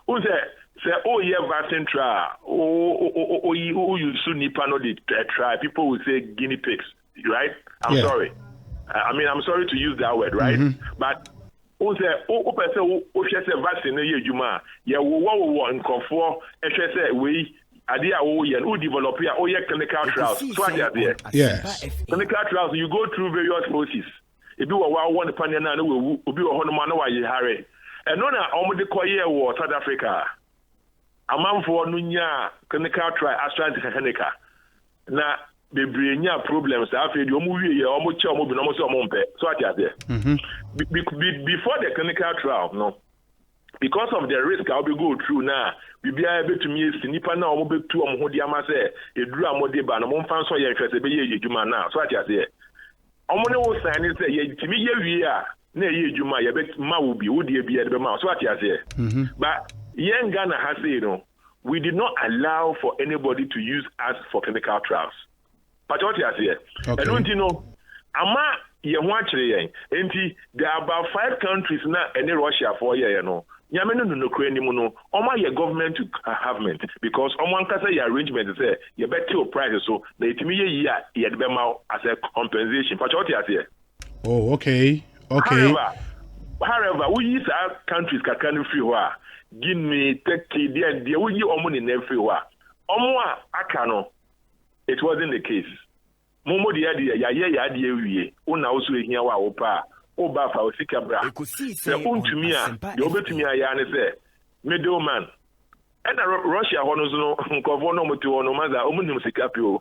Who say, oh, yeah, vaccine trial. You soon Nipano try. People will say guinea pigs, right? I'm sorry. I'm sorry to use that word, right? But who say, vaccine, yeah, in comfort, we. Who develop here? Clinical trials. So yes. Clinical trials, you go through various processes. If you are one panel, will be a Honman Harry. And no, I'm the Korea war, South Africa. A man for Nunya clinical trial, AstraZeneca. Now, the brain problems after the movie, almost so I there. Before the clinical trial, because of the risk I'll be go through now. We be able to me sniper now, mobile to Diama say, a drew a modiba, and one fan so young for the Juma now. So I just say, Omone was saying, to me, we are near Juma, you bet Ma will be, would be at the mouth. So I just say, but young Ghana has said, we did not allow for anybody to use us for clinical trials. But what you say, I don't know, Ama, you watch the there are about 5 countries now, and Russia for you know. Yameno no kreni muno oma your government to have meant because one can say your arrangement say you bet your prices so the itimi ye ya de bema as a compensation for what you say. Oh, okay. However, we use our countries can free wa Guinea, Turkey, there we you omo in every wa omo akano it wasn't the case. Momo dia ya wie una also ehia wa opa Oba fa osikabra. The untumia, the obetumia ya ne say middleman. And Russia hono no nkovo mutu ono maza omunim sikapio.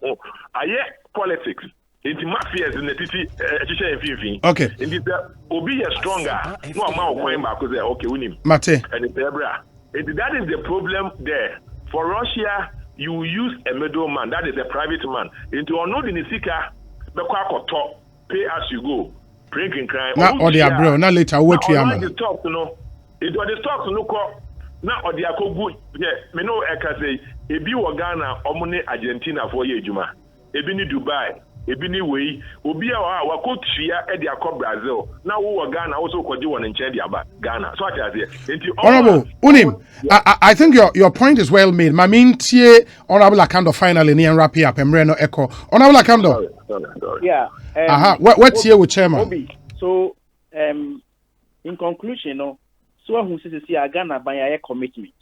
Aye politics. Inti mafias in the titi efifin. Okay. Inti obi is stronger. No amount kwan ba ko say okay unim. Mate. And that is the problem there. For Russia, you use a middleman. That is a private man. Into ono di sika be kwa akoto pay as you go. Drinking crime. Now, or the abroad, now later, what you are. It was the stocks, no call. Now, or the Akobu, yeah, me know, I can say, if you were Ghana, Omone, Argentina for ye, Juma, Ebini Dubai, Ebini Way, Ubia, Wakotia, Edia Brazil. Now, who are Ghana also could do one in Chandia, Ghana. So I say, Honorable Unim, I think your point is well made. My mean, Honorable Akando finally, near wrap up and Reno Echo. Honorable Akando. Sorry. Yeah. What's here with Chairman? So, in conclusion, so who says see Ghana by a commitment.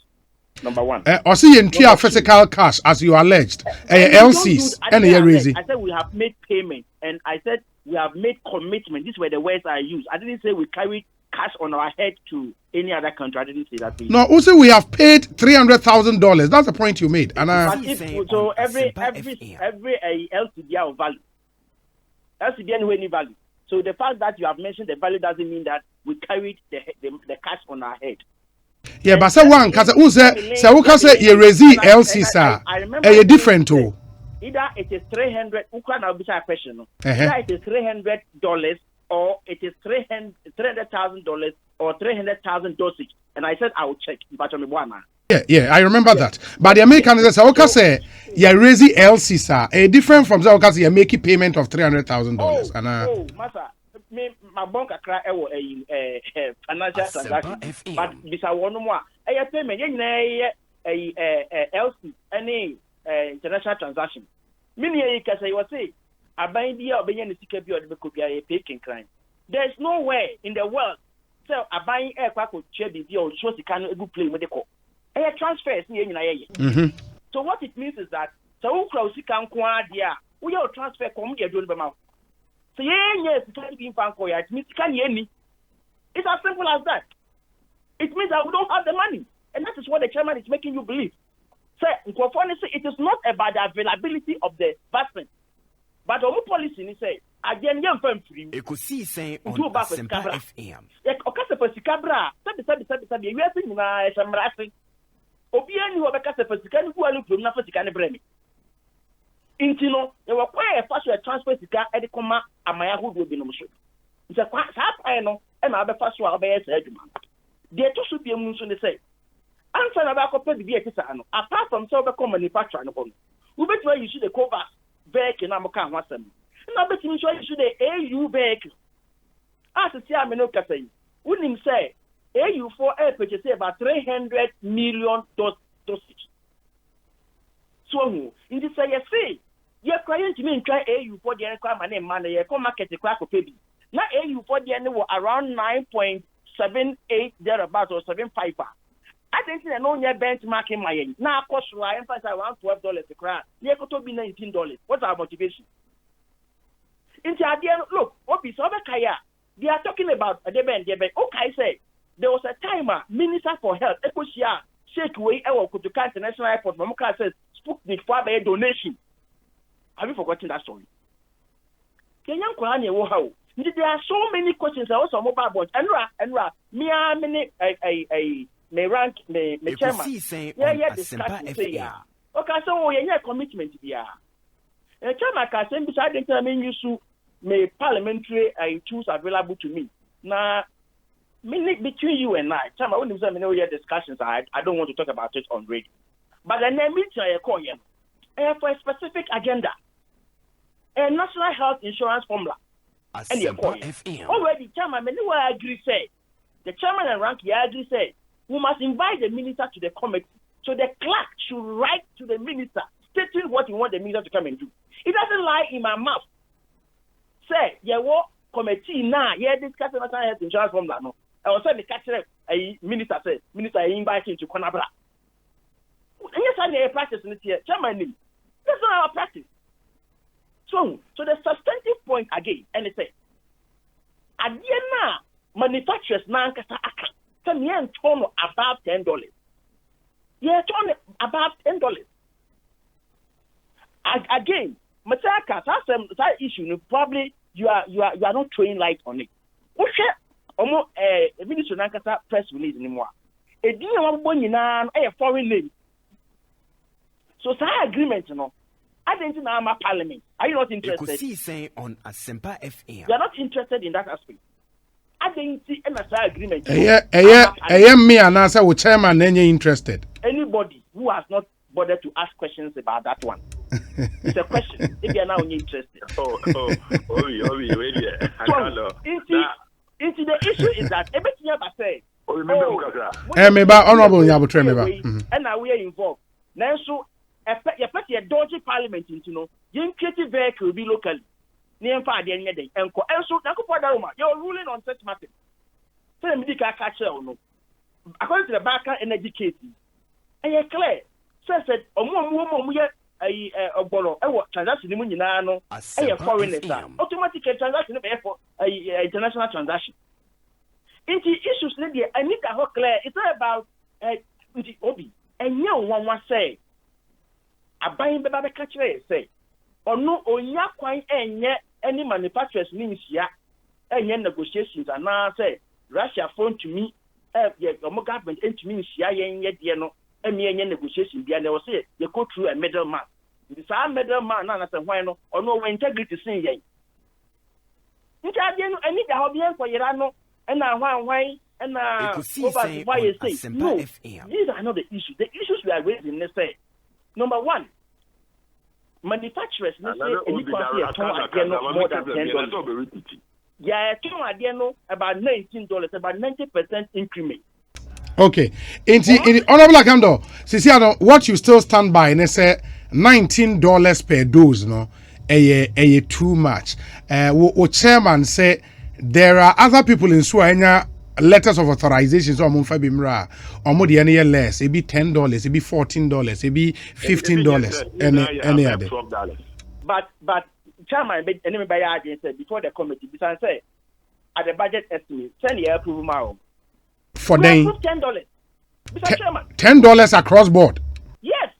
Number one. Or see entire physical cash as you alleged. LCs and I said we have made payment, and I said we have made commitment. These were the words I used. I didn't say we carried cash on our head to any other country. I didn't say that. No, also we have paid $300,000. That's the point you made. And so every LCD of value. LCD anyway any value. So the fact that you have mentioned the value doesn't mean that we carried the cash on our head. Yeah, but say one, because who say you raise LC, sir? A different tool. Either it is 300. Ukraine will be a question. Either it is $300 or it is $300,000 or 300,000 dosage. And I said I will check. Yeah, I remember that. But the Americans say, you raise LC, sir. A different from the you make a payment of $300,000. Master. My bank account a financial transaction, but bisa one more. A payment, LC, any international transaction. Many can say, you say, a buying or being a security or could be a taking crime. There's no way in the world. So a buying aircraft would share the deal, shows you can go play with the call. A transfer is near. So what it means is that so close you can quadia, we all transfer come here doing the mouth. So yes, it can't be in Fankoya. It means can ye? It's as simple as that. It means that we don't have the money. And that is what the chairman is making you believe. So it is not about the availability of the vaccine. But our policy is say again young firm free. Ekosiisen on Asempa FM. Okase for sikabra. Sabi we are saying na samrasi. Obi ani wo beka se for sikani ku alu from na for sikani bremi. Intino, they were quite a fast transfer to car at the comma, and my hood will be no show. It's a quite I know, and I'll be fast to obey a man. There too should be a moon to say. Answer about the Vietnam, apart from silver manufacturer. We bet where you should the cover vehicle in Amakan was them. And I bet you should the AU vehicle. As a chairman, say, wouldn't say AU for air purchase about 300 million dosage. So, in this say, say, you're trying to mean try AU for the aircraft and money, you come market the crack of baby. Now, AU for the annual around 9.78 thereabouts or 7.5. I think I know your benchmarking my end. Now, of course, I emphasize around $12 a crack. You could be $19. What's our motivation? In the idea, look, what is over Kaya? They are talking about a debate. Okay, say, there was a timer, Minister for Health, Ekosiisen, shake away our Kutuka International Airport, Mamuka says, Sputnik for a donation. Have you forgotten that story? Kenyan Kwani Wohao. There are so many questions. I also mobile board. And me many me rank me chairman yeah discussion say ya okay so yeah commitment dia chairman ka say be side determine use me parliamentary tools available to me na between you and I chairman when you say me no yeah discussions I don't want to talk about it on radio but the name meeting I call you for a specific agenda a national health insurance formula and you call already chairman me no agree say the chairman and rank agree say we must invite the minister to the committee. So the clerk should write to the minister stating what you want the minister to come and do. It doesn't lie in my mouth. Say, what committee now, discuss national health insurance formula. No. I was saying the catcher a minister said, minister invite him to Conabra. And yes, I need a practice in it here. Chairman, that's not our practice. So the substantive point again, and it says, at the end now, manufacturers now can turn above $10. Yeah, turn above $10. Again, Mataka, that issue. Probably you are not throwing light on it. What almost a minister Nankasa press release anymore. A deal of money now a foreign name. So that agreement, you know. I didn't know my parliament. Are you not interested? Ekosiisen on Asempa FM. You are not interested in that aspect. I didn't see any agreement. Me and answer with chairman then you're interested. Anybody who has not bothered to ask questions about that one. It's a question. If you're now interested. Into the issue is that everything you have said. Honorable Nyabotre and now we are involved. Now so you put your dodgy parliament into no you creative vehicle will be locally. Near far the end day and so you're ruling on such matters. So the catch no. According to the background energy case, and you're clear. So I said, transaction in no a foreign automatic transaction for international transaction. Into issues I need to hold clear. It's not about the obi and you one say a buying baby catch say or no onya kwan enye any manufacturers means ya enye negotiations and now say Russia phone to me government to me ya yenye de no enye negotiation bia na o say you go through a middleman this a middleman na say why no or no integrity sin yen nta de no ani da ho bia for yera no na why na over why you say no these are not the issues. The issues we are raising let's say number one, manufacturers let's say any quantity more than $10. Yeah, about $19, about 90% increment. Okay. In the Honorable Akando, Sisiano, what you still stand by and say $19 per dose, no? A too much. What chairman say there are other people in Suanya letters of authorization so among Fabimra or more any less, it be $10, it be $14, it be $15, any other. But chairman enemy by agent said before the committee, because I say at the budget estimate, send the approval now. For them $10. $10 across board. Yes.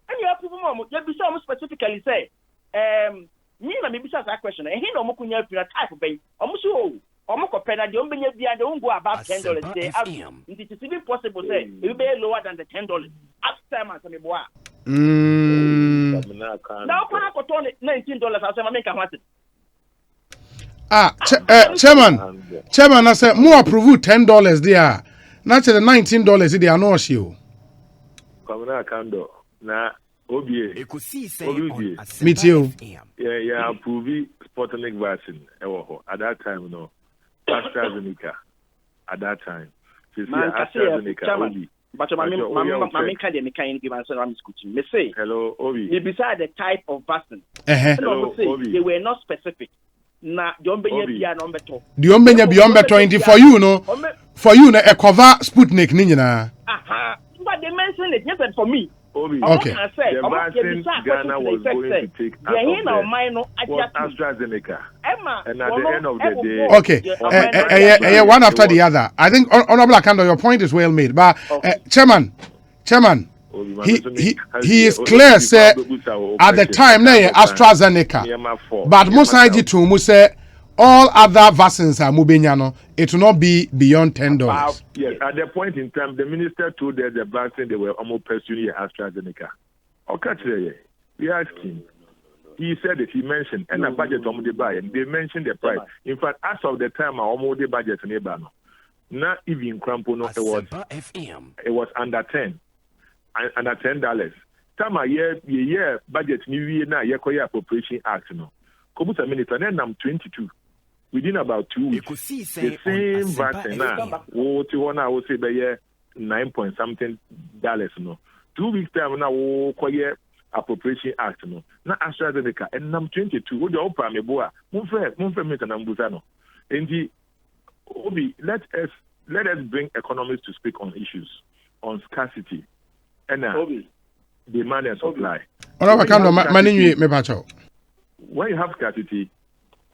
And you approve more. You be some specifically say, me na maybe that question. And he no mo kunya type of bay. Omuso omoko pena de ombenya bia de go above $10 say. It is even possible say it will be lower than the $10. After man say boa. Now kwa ko ton $19 I say make am what. Chairman, I said more approve $10 there. Not the $19 they are not sure. Kamuna Kando na Obie Ekosiisen me too. Yeah, approve Sputnik vaccine. At that time, no. AstraZeneca. At that time. AstraZeneca. But my kind give answer I'm scooting. Me say hello, Obi. You beside the type of vaccine. Hello, Obi. They were not specific. Na the ombenya number 2. The ombenya beyond 20 for you no. For you no a cover Sputnik ni na. Aha. But they mentioned it just for me. Obi. Okay. The vaccine Ghana was going to take out was AstraZeneca. And at the end of the day, okay. One after the other. I think Honorable Akando, your point is well made. But Chairman, he is clear, say at the time na AstraZeneca. But Musaiji to say all other vaccines are moving no. it will not be beyond $10. Yes, at the point in time, the minister told us the vaccine they were almost pursuing AstraZeneca. Okay, we asked him. He said it. He mentioned, and a budget on the buy, and they mentioned the price. In fact, as of the time, I almost the budget in Ebano. Not even Crampono, it was under 10, under $10. Time a year budget new year now, year appropriation act no. Kobusa minister, then I'm 22. Within about 2 weeks, the same vaccine now. Oh, I would say by $9 point something. No, 2 weeks time now. Oh, appropriation act no. Na AstraZeneca and I'm 22. What the opera me boa? Monfe me na mbuzano. And Obi, let us bring economists to speak on issues on scarcity and demand and supply. When you have scarcity,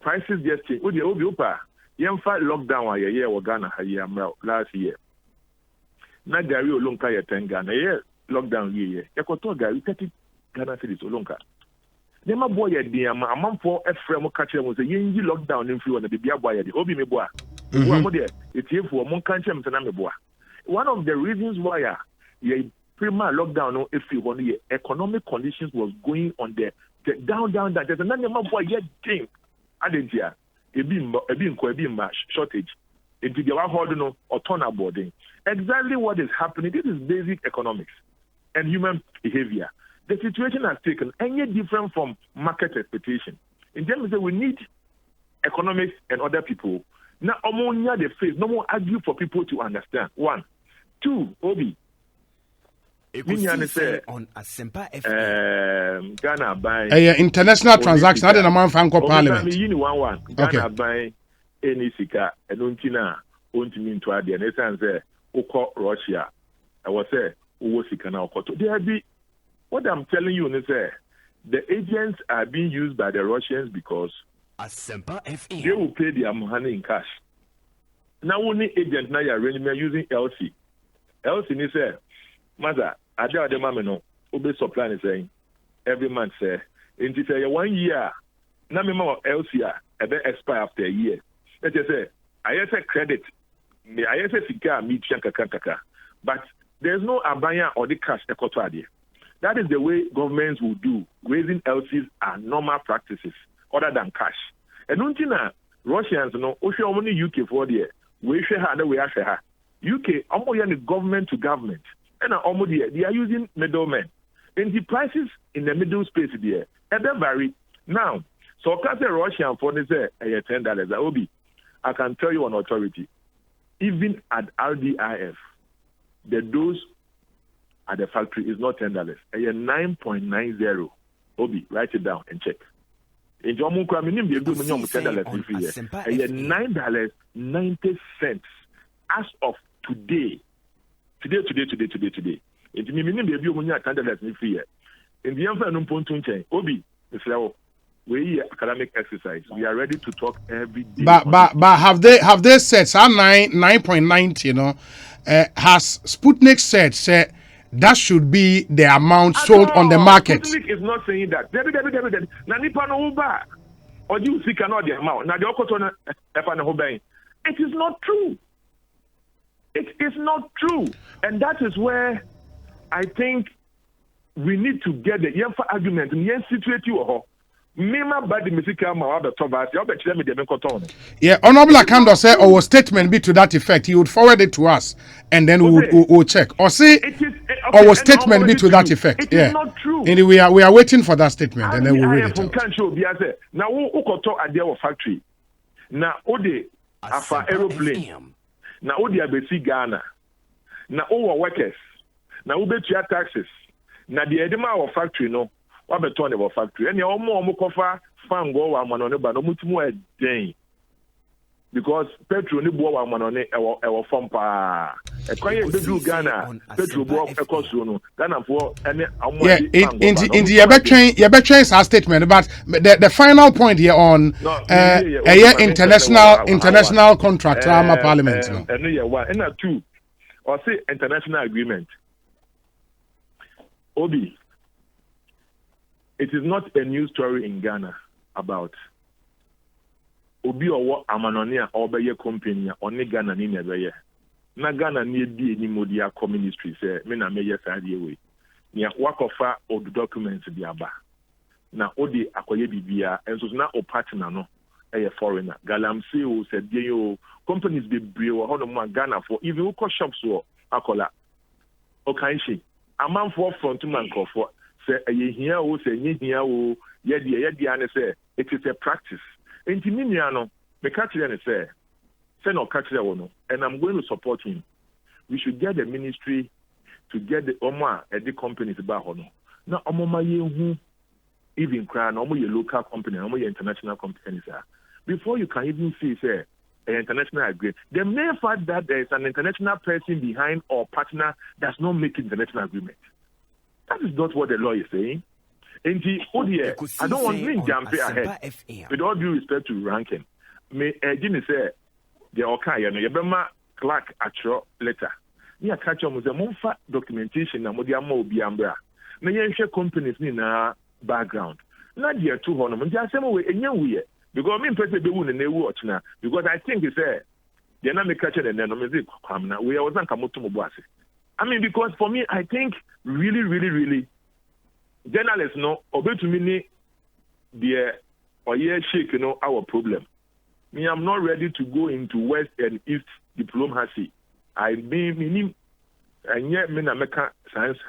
prices just change. Obi opa, yemfa lockdown a year or Ghana last year. Na gari olonka ye 10 Ghana year lockdown year. Yakoto gari 30 Ghana cedis olonka. Nema boy ye di ama amamfo efrem catch them say yenji lockdown in free na bibia boy ye di obi me boa. One of the reasons why prima lockdown no if you want economic conditions was going on there down. There's another boy yet game. I didn't hear a beam shortage into the holding or turn boarding. Exactly what is happening. This is basic economics and human behavior. The situation has taken any different from market expectation. In terms of we need economics and other people. Now, ammonia the face, no more argue for people to understand. 1, 2, Obi. Ekosiisen on Asempa FM. Ghana buying international transaction. I didn't mind Franco Parliament. Ghana buying any sika and untina untimin to add the sense Oko Russia. I was say Owusu now Koto. There be what I'm telling you is the agents are being used by the Russians because Asempa FM. They will pay their money in cash. Now only agent now you're using LC. LC ni say, Mother, I don't know the supply is saying every month say, in this 1 year, now me more LC a then expire after a year. Let's just say, I say credit, I say fika me kaka, but there's no abaya or the cash ekotwadi. That is the way governments will do. Raising LCs are normal practices other than cash. And until Russians, only UK for the we share her, we share her. UK, almost government to government. And almost they are using middlemen. And the prices in the middle space there, and they vary. Now, so can say Russian for this $10. Obi, I can tell you on authority, even at RDIF, the dose at the factory is not $10. $9.90. Obi, write it down and check. In Jomuka, $9.90 as of today. Today. In the minimum, baby, in the end, Obi, we academic exercise. We are ready to talk every day. But have they said 9.90? Has Sputnik said that should be the amount sold on the market? Sputnik is not saying that. Or you see cannot the amount. Now it is not true. It is not true, and that is where I think we need to get the argument. Yeah, Honorable Akando said our statement be to that effect. He would forward it to us, and then we'll check. Or say our statement be to that effect. It is not true. And we are waiting for that statement, and then we'll read it out. Now, who factory? Now, Ode afa aeroplane. Now, Ode abesi Ghana. Now, our workers. Now, ubetia taxes. Now, the edema of factory no. Wabeton of factory. And you're more kofa fan go one on it, but no much more day. Because petrol ni bo one on it our farm pa. A quiet do Ghana, petrol bo Ekosiisen, Ghana for any in the Yabetrain's our statement, but the final point here on international contract parliament. And 2, or say international agreement. Obi. It is not a new story in Ghana about obi owo amanoni a obeye company oni Ghana ni nebeye na Ghana ni di enimodi akọ ministry say me na meye sade we nia wakofa od documents bi aba na odi akoye bibia enso na o partner no eye foreigner galamsey o said yo companies be bre wo hono ma Ghana for even uko shops wo akola o kan shi amanfo front man for say eye hia o say nye hia o ye dia ne say it is a practice enti minia no me catch them say no catch them no and I'm going to support him. We should get the ministry to get the Oma at the companies about hono na omoma yehu even cry no your local company no your international companies are before you can even see say an international agreement. The mere fact that there is an international person behind or partner does not make international agreement. That is not what the law is saying. And I don't want to jump ahead. With all due respect to ranking, may Jimmy say the okay, you know, clerk at your letter. Near catch on with the Monfa documentation and Modiamo Biambra. May you share companies in a background. Not dear 200, just some way in your way. Because I'm impressed with the watch now. Because I think it's they're not catching and then we are wasn't Kamutumubasi. I mean, because for me, I think really, journalists know obey to me the or shake, you know, our problem. Me, I'm not ready to go into West and East diplomacy. I mean, and yet, me na American science,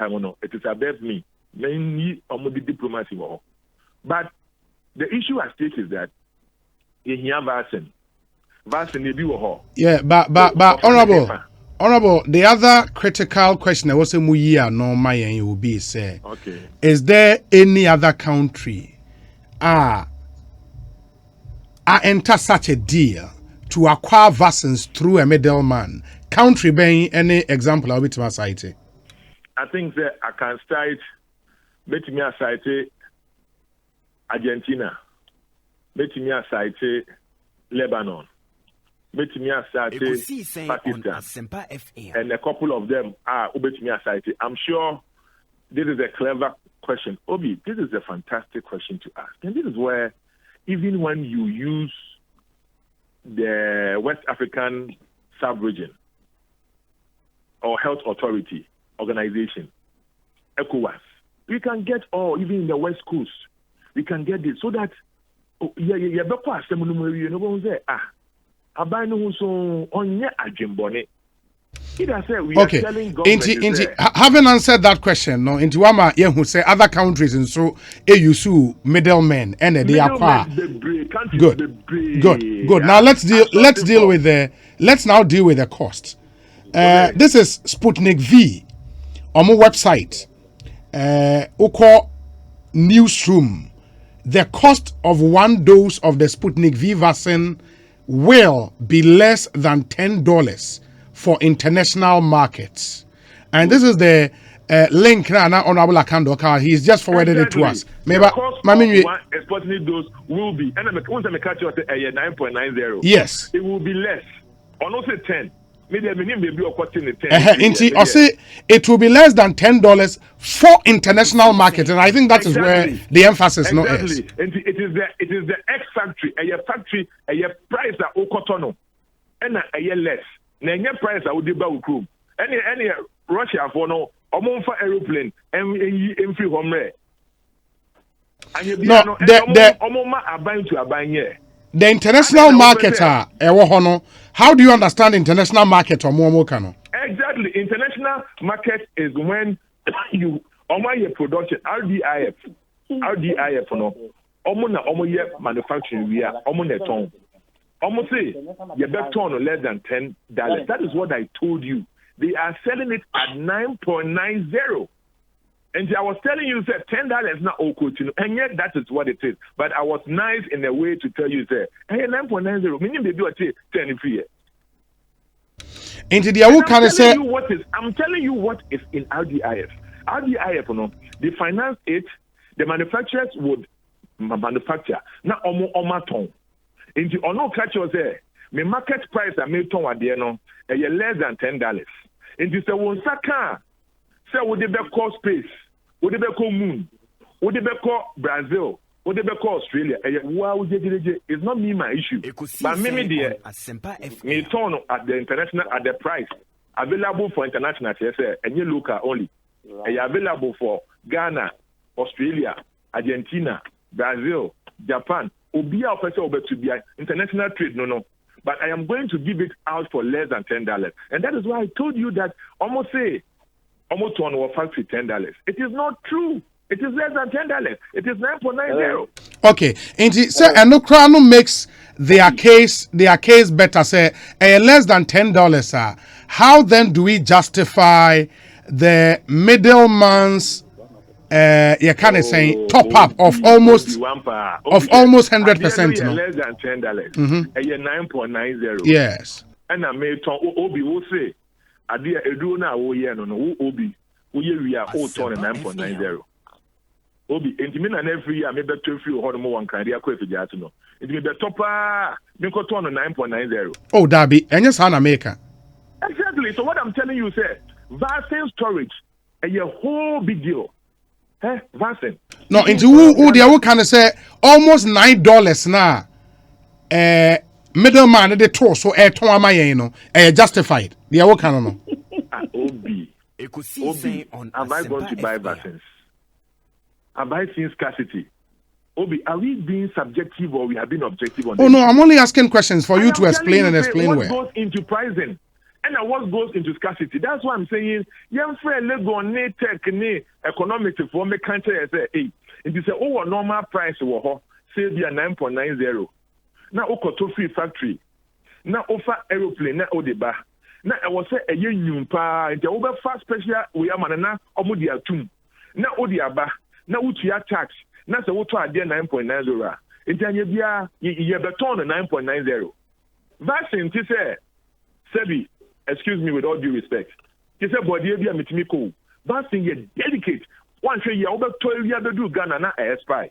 it is above me. Mainly, the diplomacy. But the issue at stake is that in here, vaccine, yeah, but honorable, the other critical question I was saying, no, my and will be say, okay, is there any other country enter such a deal to acquire vaccines through a middleman? Country being any example of it, my society? I think that I can start. Bet me a Argentina. Bet me a Lebanon. Bet me a Pakistan. And a couple of them are bet me a I'm sure this is a clever question. Obi, this is a fantastic question to ask. And this is where, even when you use the West African sub-region or health authority organization, ECOWAS, we can get all, even in the West Coast, we can get this so that we are okay. telling government having answered that question, no, into Wama who say other countries and so Owusu middlemen and they acquire. Good. Now let's deal with the cost. This is Sputnik V on my website. Uko newsroom. The cost of one dose of the Sputnik V vaccine will be less than $10 for international markets. And this is the link now Honorable Akando. He's just forwarded it to us. Maybe one Sputnik dose will be, and once I catch you at 9.90. Yes. It will be less. Or not say 10. Maybe I mean maybe or cutting the 10. Or say it will be less than $10 for international market, and I think that is where the emphasis is. And it is the X factory, a factory, a price that okotono, and a year less. Na price that would be about crew. Any Russia for no for aeroplane and free home rare. No, the international market how do you understand international market or more kano? Exactly. International market is when you your production RDIF no manufacturing we are ton. Almost say you better turn less than $10. That is what I told you. They are selling it at 9.90. And I was telling you that $10 is not okay, and yet that is what it is. But I was nice in a way to tell you that 9.90 meaning they do a 10 free. Into the I'm telling you what is in RDIF. RDIF, no, they finance it. The manufacturers would manufacture. Now, ton. Into no catch was there. My market price I made ton at the end, less than $10. Into the one saka. Say would they be call space? Would they be call moon? Would they be call Brazil? What they call Australia? Wow, it's not me my issue. But maybe me turn at the international at the price available for international and you local only. Available for Ghana, Australia, Argentina, Brazil, Japan. Obia officer over to be international trade no. But I am going to give it out for less than $10, and that is why I told you that almost on our factory $10. It is not true. It is less than $10. It is 9.90. Okay, and say Enokrano makes their case better. Say less than $10. How then do we justify the middleman's you can say top up of almost 100%? No? Less than $10. 9.90. Yes. And I may talk. Obi will say, "Adia eduna oye no Obi. We are all turn 9.90." Obi, intimate and every year, maybe 2 or more one kind of equipment. No, it may be topper. You could turn 9.90. Oh, Darby, and yes, Hannah Maker. Exactly. So what I'm telling you, sir, vaccine storage, a whole big deal. Vaccine. No, into who they will kind of say almost $9 now. Middleman they throw so justified. They are kind of no. Obi, am I going to buy vaccines? Am I seeing scarcity? Obi, are we being subjective or we have been objective on this? Oh no, I'm only asking questions for you to explain and explain what where. What goes into pricing and what goes into scarcity? That's why I'm saying, young friend, let's go on tech, economics for me country. Say, hey, if you say, oh, normal price, say, be a 9.90. Now, Okoto free factory. Now, offer aeroplane, now, Odeba. Now, I was say, a union pa, and the over fast special, we are manana, Omodia tomb. Now, Odiaba. Now, what you tax? Now, so what are there 9.90? In Tanya, you have a ton of 9.90. Vaccine, to say, Sebi, excuse me with all due respect. He said, body, be a mitimico. Vaccine, you're delicate. One say, you over 12 years to do Ghana, not a spy.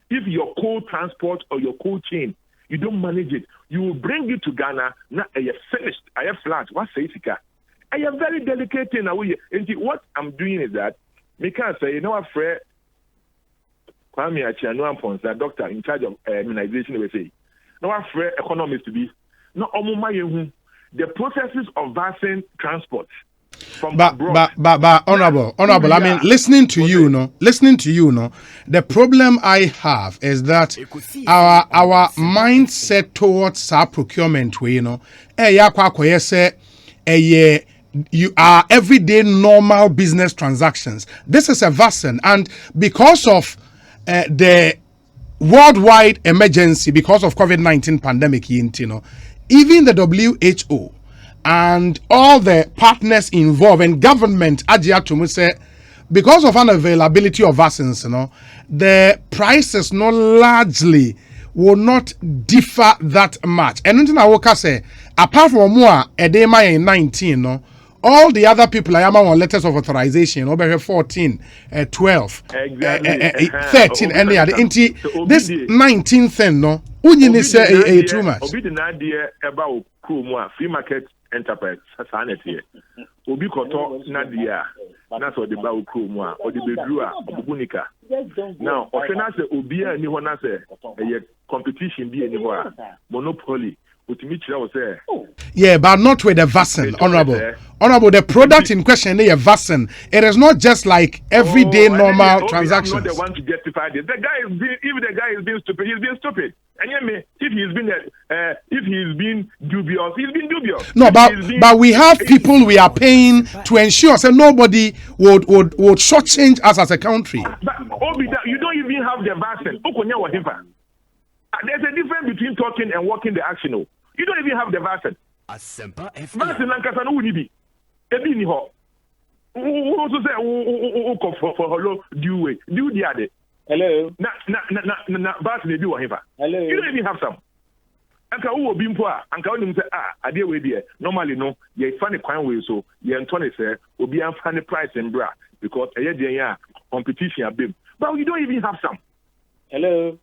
If your cold transport or your cold chain, you don't manage it, you will bring it to Ghana, now are you finished? Are you flat? What say, Sika? I am very delicate in a way. And what I'm doing is that, me can say, you know, I'm afraid. Kwame Achiano Ampons, the doctor in charge of immunization, will say, no, I'm afraid economists to be, no, the processes of vaccine transport from abroad. But honorable, I mean, listening to you, the problem I have is that our mindset towards our procurement, you are everyday normal business transactions. This is a vaccine, and because of the worldwide emergency, because of COVID-19 pandemic, even the WHO and all the partners involved and government, because of unavailability of vaccines, the prices largely will not differ that much. And I will say, apart from more, edema in 19, all the other people I am on letters of authorization over 14, 12, exactly. 13, and the other. This 19th thing, no, say too much. Obi the idea about free market enterprise. Sanity. Obi koto nadia. That's what the bao krumwa or the bedrua obunika. Now, often say obi ani wana say competition be anywhere monopoly. Yeah, but not with the vaccine, honorable. Honorable, the product in question is a vaccine. It is not just like everyday normal transactions. I'm not the one to justify this. The guy is being, if the guy is being stupid, he's being stupid. And if he's been dubious, he's been dubious. No, but we have people we are paying to ensure so nobody would shortchange us as a country. But you don't even have the vaccine. There's a difference between talking and walking the action. You don't even have the vaccine. Vaccine Lankasa no wuni bi. Ebi ni ho. Who to say who for hello do the other. Hello. Na vaccine bi wo hefa. Hello. You don't even have some. Anka who obi mpo a anka woni say ade we dey normally no ye fa ne kwan we so ye nto ne say obi amfa ne price and bra because eye dey ya competition abem. But you don't even have some. Hello.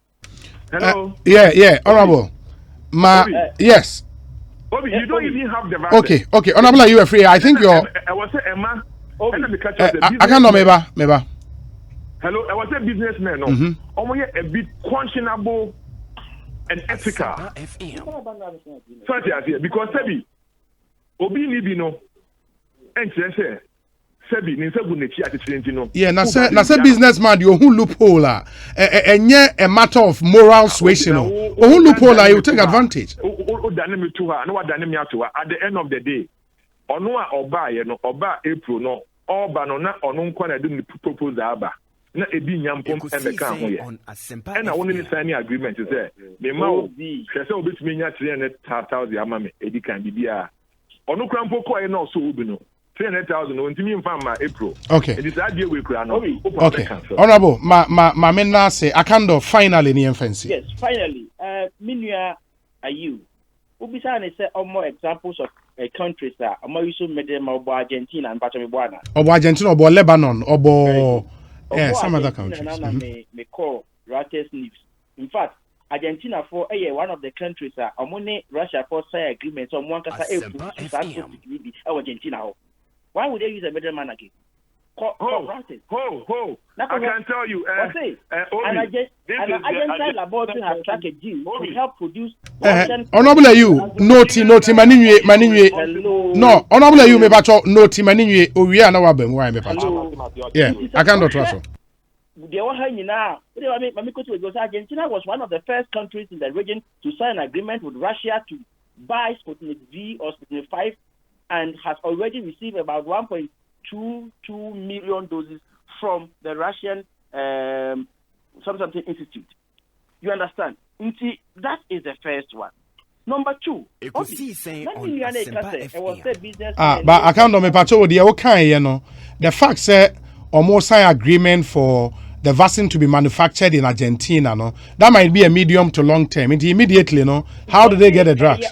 Hello. Yeah, honorable. Yes. Obi, you don't even have the vaccine. Okay. Honorable, you are free. I think you're. I was saying, Emma. I can't know, maybe. Hello, I was a businessman. No, only a bit questionable and ethical. So because Sebi, Obi Nibino, and say. Yeah, na say businessman you who loophole a matter of moral suasion. Who loophole you take advantage. At the end of the day, ono oba ye no oba April no oba no na ono nkwa na do proposal aba na ebi nyampom emeka ho ye. And I want to sign agreement say me ma obi say obetumi nya 300,000 ama me edi kan bibia. Ono krampo ko ye no so obi no 300,000 no ntimi mfa ma April. Okay. It is idea we kura no. Okay. Honorable, ma menna say akando finally ni fancy. Yes, finally. Minua ayu. Ubisa ne say more examples of countries that Owusu made obo Argentina and Pacho Bwana. Obo Argentina, obo Lebanon, obo some other countries. Me call Reuters News. In fact, Argentina for one of the countries that among Russia for say agreement on one kasa Argentina. Why would they use a middleman again? I can tell you. Argentine laboratory has struck a deal to help produce. Honorable you, noti maninwe. No, honorable you me bacho noti maninwe. We are now abem. Why me bacho? Yeah, I can't trust you. Argentina was one of the first countries in the region to sign an agreement with Russia to buy Sputnik V or Sputnik 5 and has already received about 1.22 million doses from the Russian something institute. You understand? That is the first one. Number two, Ekosiisen but I can't me pacho the okay, you know. The fact say almost sign agreement for the vaccine to be manufactured in Argentina, no, that might be a medium to long term. Immediately, no, how do they get the drugs?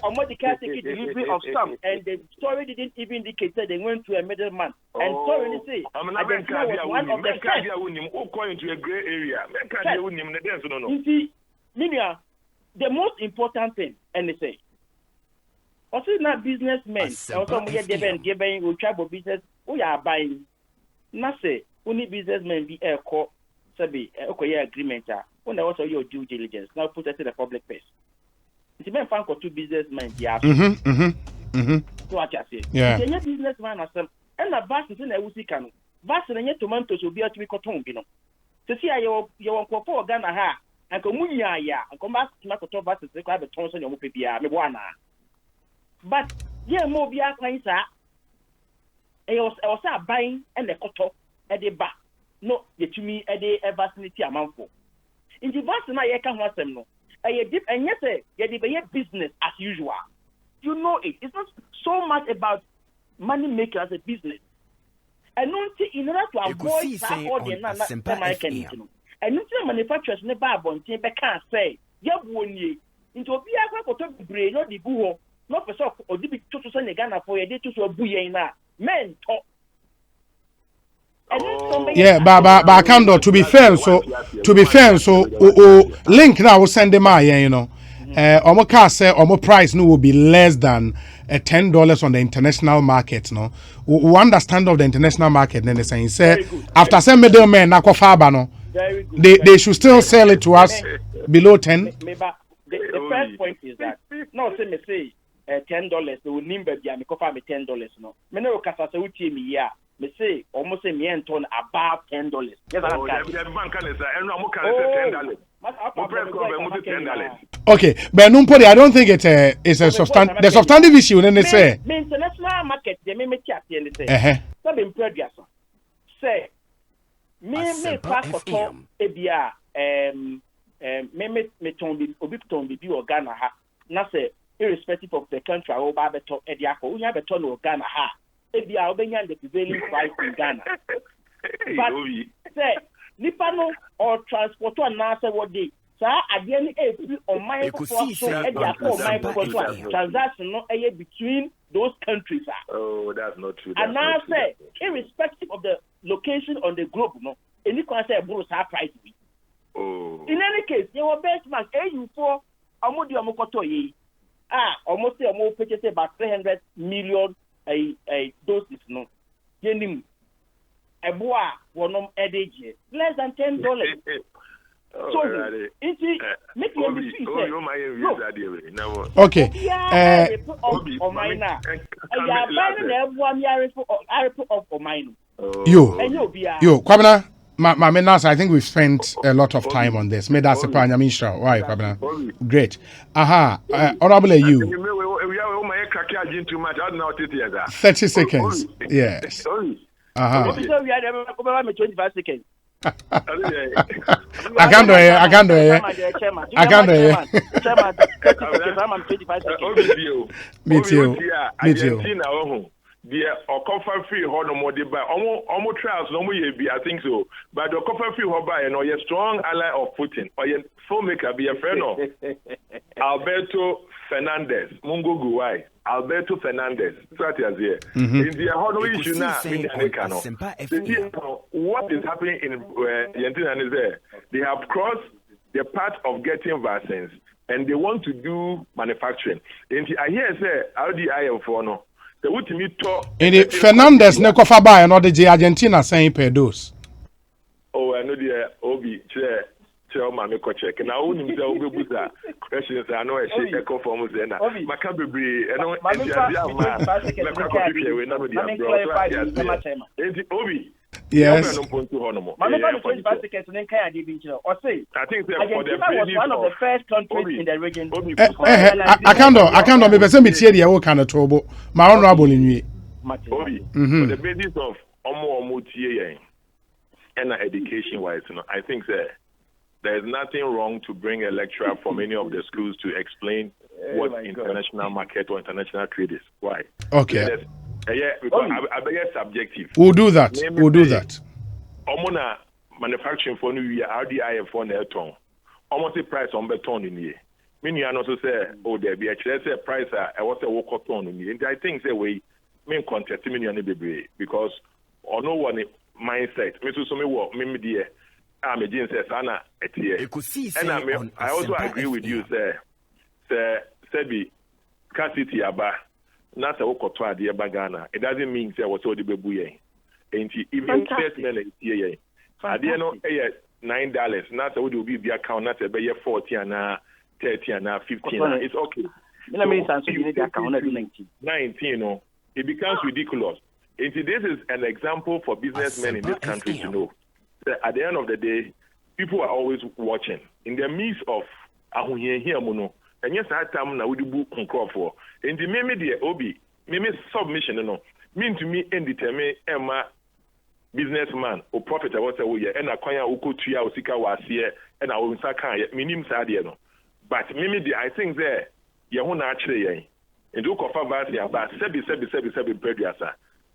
Delivery of some, and the story didn't even indicate that they went to a middleman. And story say Argentina was one of the first. Into a gray area. The most important thing, and they say, also not businessmen, also we are giving, we travel business, we are buying. Not say only businessmen be a call. Sabi, okay, agreement. When also your due diligence, now put it in the public place. It's been found for two businessmen. Yeah. So what I say? Yeah. The businessman has some, and the vast is in a Owusu canoe. Vast and tomatoes will be at me cotton, you know. To see your for Ghana ha, and Comunia, and come back to my cotton vast to grab a tons on your PPR, me one. But yeah, more be a kind, sir. I was buying and the cotton at the back. No, yet to me a day a vicinity amount for. In the vast and I can't want them no. And yes, you business as usual. You know it. It's not so much about money maker as a business. And in order to avoid that audience, American, and not manufacturers never want to can't say, yeah, 1 year. Into a beer brain, not the buho, not for so or did be to send a Ghana for a day to a buyena. Men talk. Yeah, but I can't to be fair, so link now will send them you know. Almost car say almost price no will be less than $10 on the international market. No, we understand of the international market. Then they say after some middlemen na faba no, they should still sell it to us below 10. The first point is that no say $10. They will name baby and me $10. No, me no kasa say uti me ya. Me say almost a million ton above $10. Yes, okay, but I don't think it's a substantive issue. Then they say international market. They may say say me pass for ebia me ton obi ton bibi or Ghana ha na say irrespective of the country I will buy beto ediako we have a ton of Ghana ha ebia obenya the prevailing price in Ghana but say nipano or transport and na say what day sa ade ni e on my for so ediako my for transaction no between those countries are. Oh, that's not true. And now say irrespective of the location on the globe no any can say bro price be. Oh. In any case, your benchmark AU4 amodi amokoto yi almost say almost purchase about 300 million doses no yenim a boa wonom edege less than $10. So it's make you be okay. Yo, Kwabena, my I think we've spent a lot of time on this. May that's a Panyamisha. Why, Kwabena? Great. Aha. Honorable you. 30 seconds. Yes. Aha. 25 seconds. I can't do it. Me too. The Okofa free horn more by almost trials no more I think so. But the Okofa free hoba and a strong ally of Putin or your filmmaker be a friend of Alberto Fernandez, Mungo Guay, Alberto Fernandez. In the horn issue now what is happening in Argentina is there. They have crossed the path of getting vaccines and they want to do manufacturing. And I hear say RDIF for no. And Fernandez nekofa ba and the Argentina saying per dose. Oh, I know the Obi chair mama ko check. Now we need to be questions I know I say echo form there na. Makabri and Obi. Yes. I think for the was one of the first countries in the region. I can't me person me tie the kind of trouble. My honorable in you. The basis of omo tie and education wise, I think there is nothing wrong to bring a lecturer from any of the schools to explain what international market or international trade is. Why? Okay. Because I beg subjective. We'll do that. Omona manufacturing for new year RDIF for the ton. Almost the price on beton in here. Meaning I also say, oh, there be a price I was a walk on in here. And I think say we main contest because or no one mindset. Me so me work me dear. I'm a jeans sana et here. And I also agree with you, sir. Sebi Cassidy Aba. Not a wokoto ade bagana. It doesn't mean say what so the bebuye. And even first men here. Ade no $9. Not a would be account not a be 40 and 30 and 15. It's okay. So 19, no, it becomes ridiculous. And this is an example for businessmen in this country to know that at the end of the day, people are always watching. In the midst of ahuhiahiamuno. And yes, I time now we do book control for. And the meme the obi, meme submission no mean to me indeterminate Emma businessman or profit I was a and acquire uko tuya osika was here and I will saka minim sadia no. But meme the I think there Yahuna actually and do cover vasi about sebi peduasa.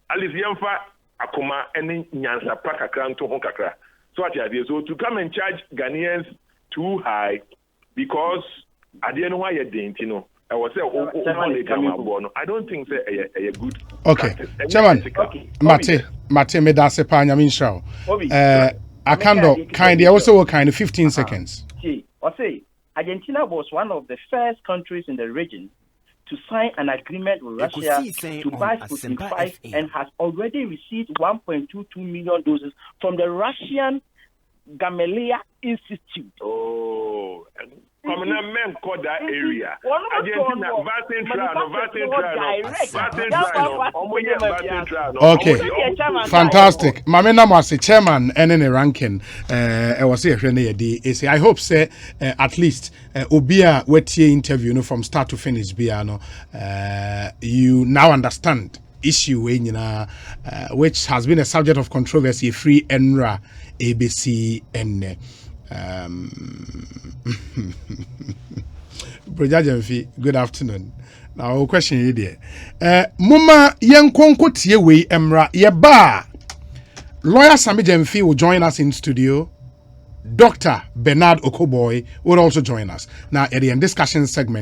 Alice Yamfa akoma any nyansa prakakra to honkakra. So what idea so to come and charge Ghanaians too high because I didn't know why you didn't, you know. I was saying, I don't think a good. Okay, Chairman, Mate, me da se pa nyamin show. Akando kind also kind of 15 seconds. See, I say Argentina was one of the first countries in the region to sign an agreement with Russia to buy Sputnik 5 and has already received 1.22 million doses from the Russian Gamaleya Institute. Oh. Men call that area. Okay, fantastic. Mamena was a chairman and in a ranking. I was here I hope say at least Obia Wetie interview from start to finish. Biano, you now understand issue which has been a subject of controversy. Free Enra ABC and. Good afternoon. Now, question you there. Muma Yankonko Tiewe Emra Yeba. Lawyer Sami Jemfi will join us in studio. Dr. Bernard Okoboy will also join us. Now, at the end discussion segment.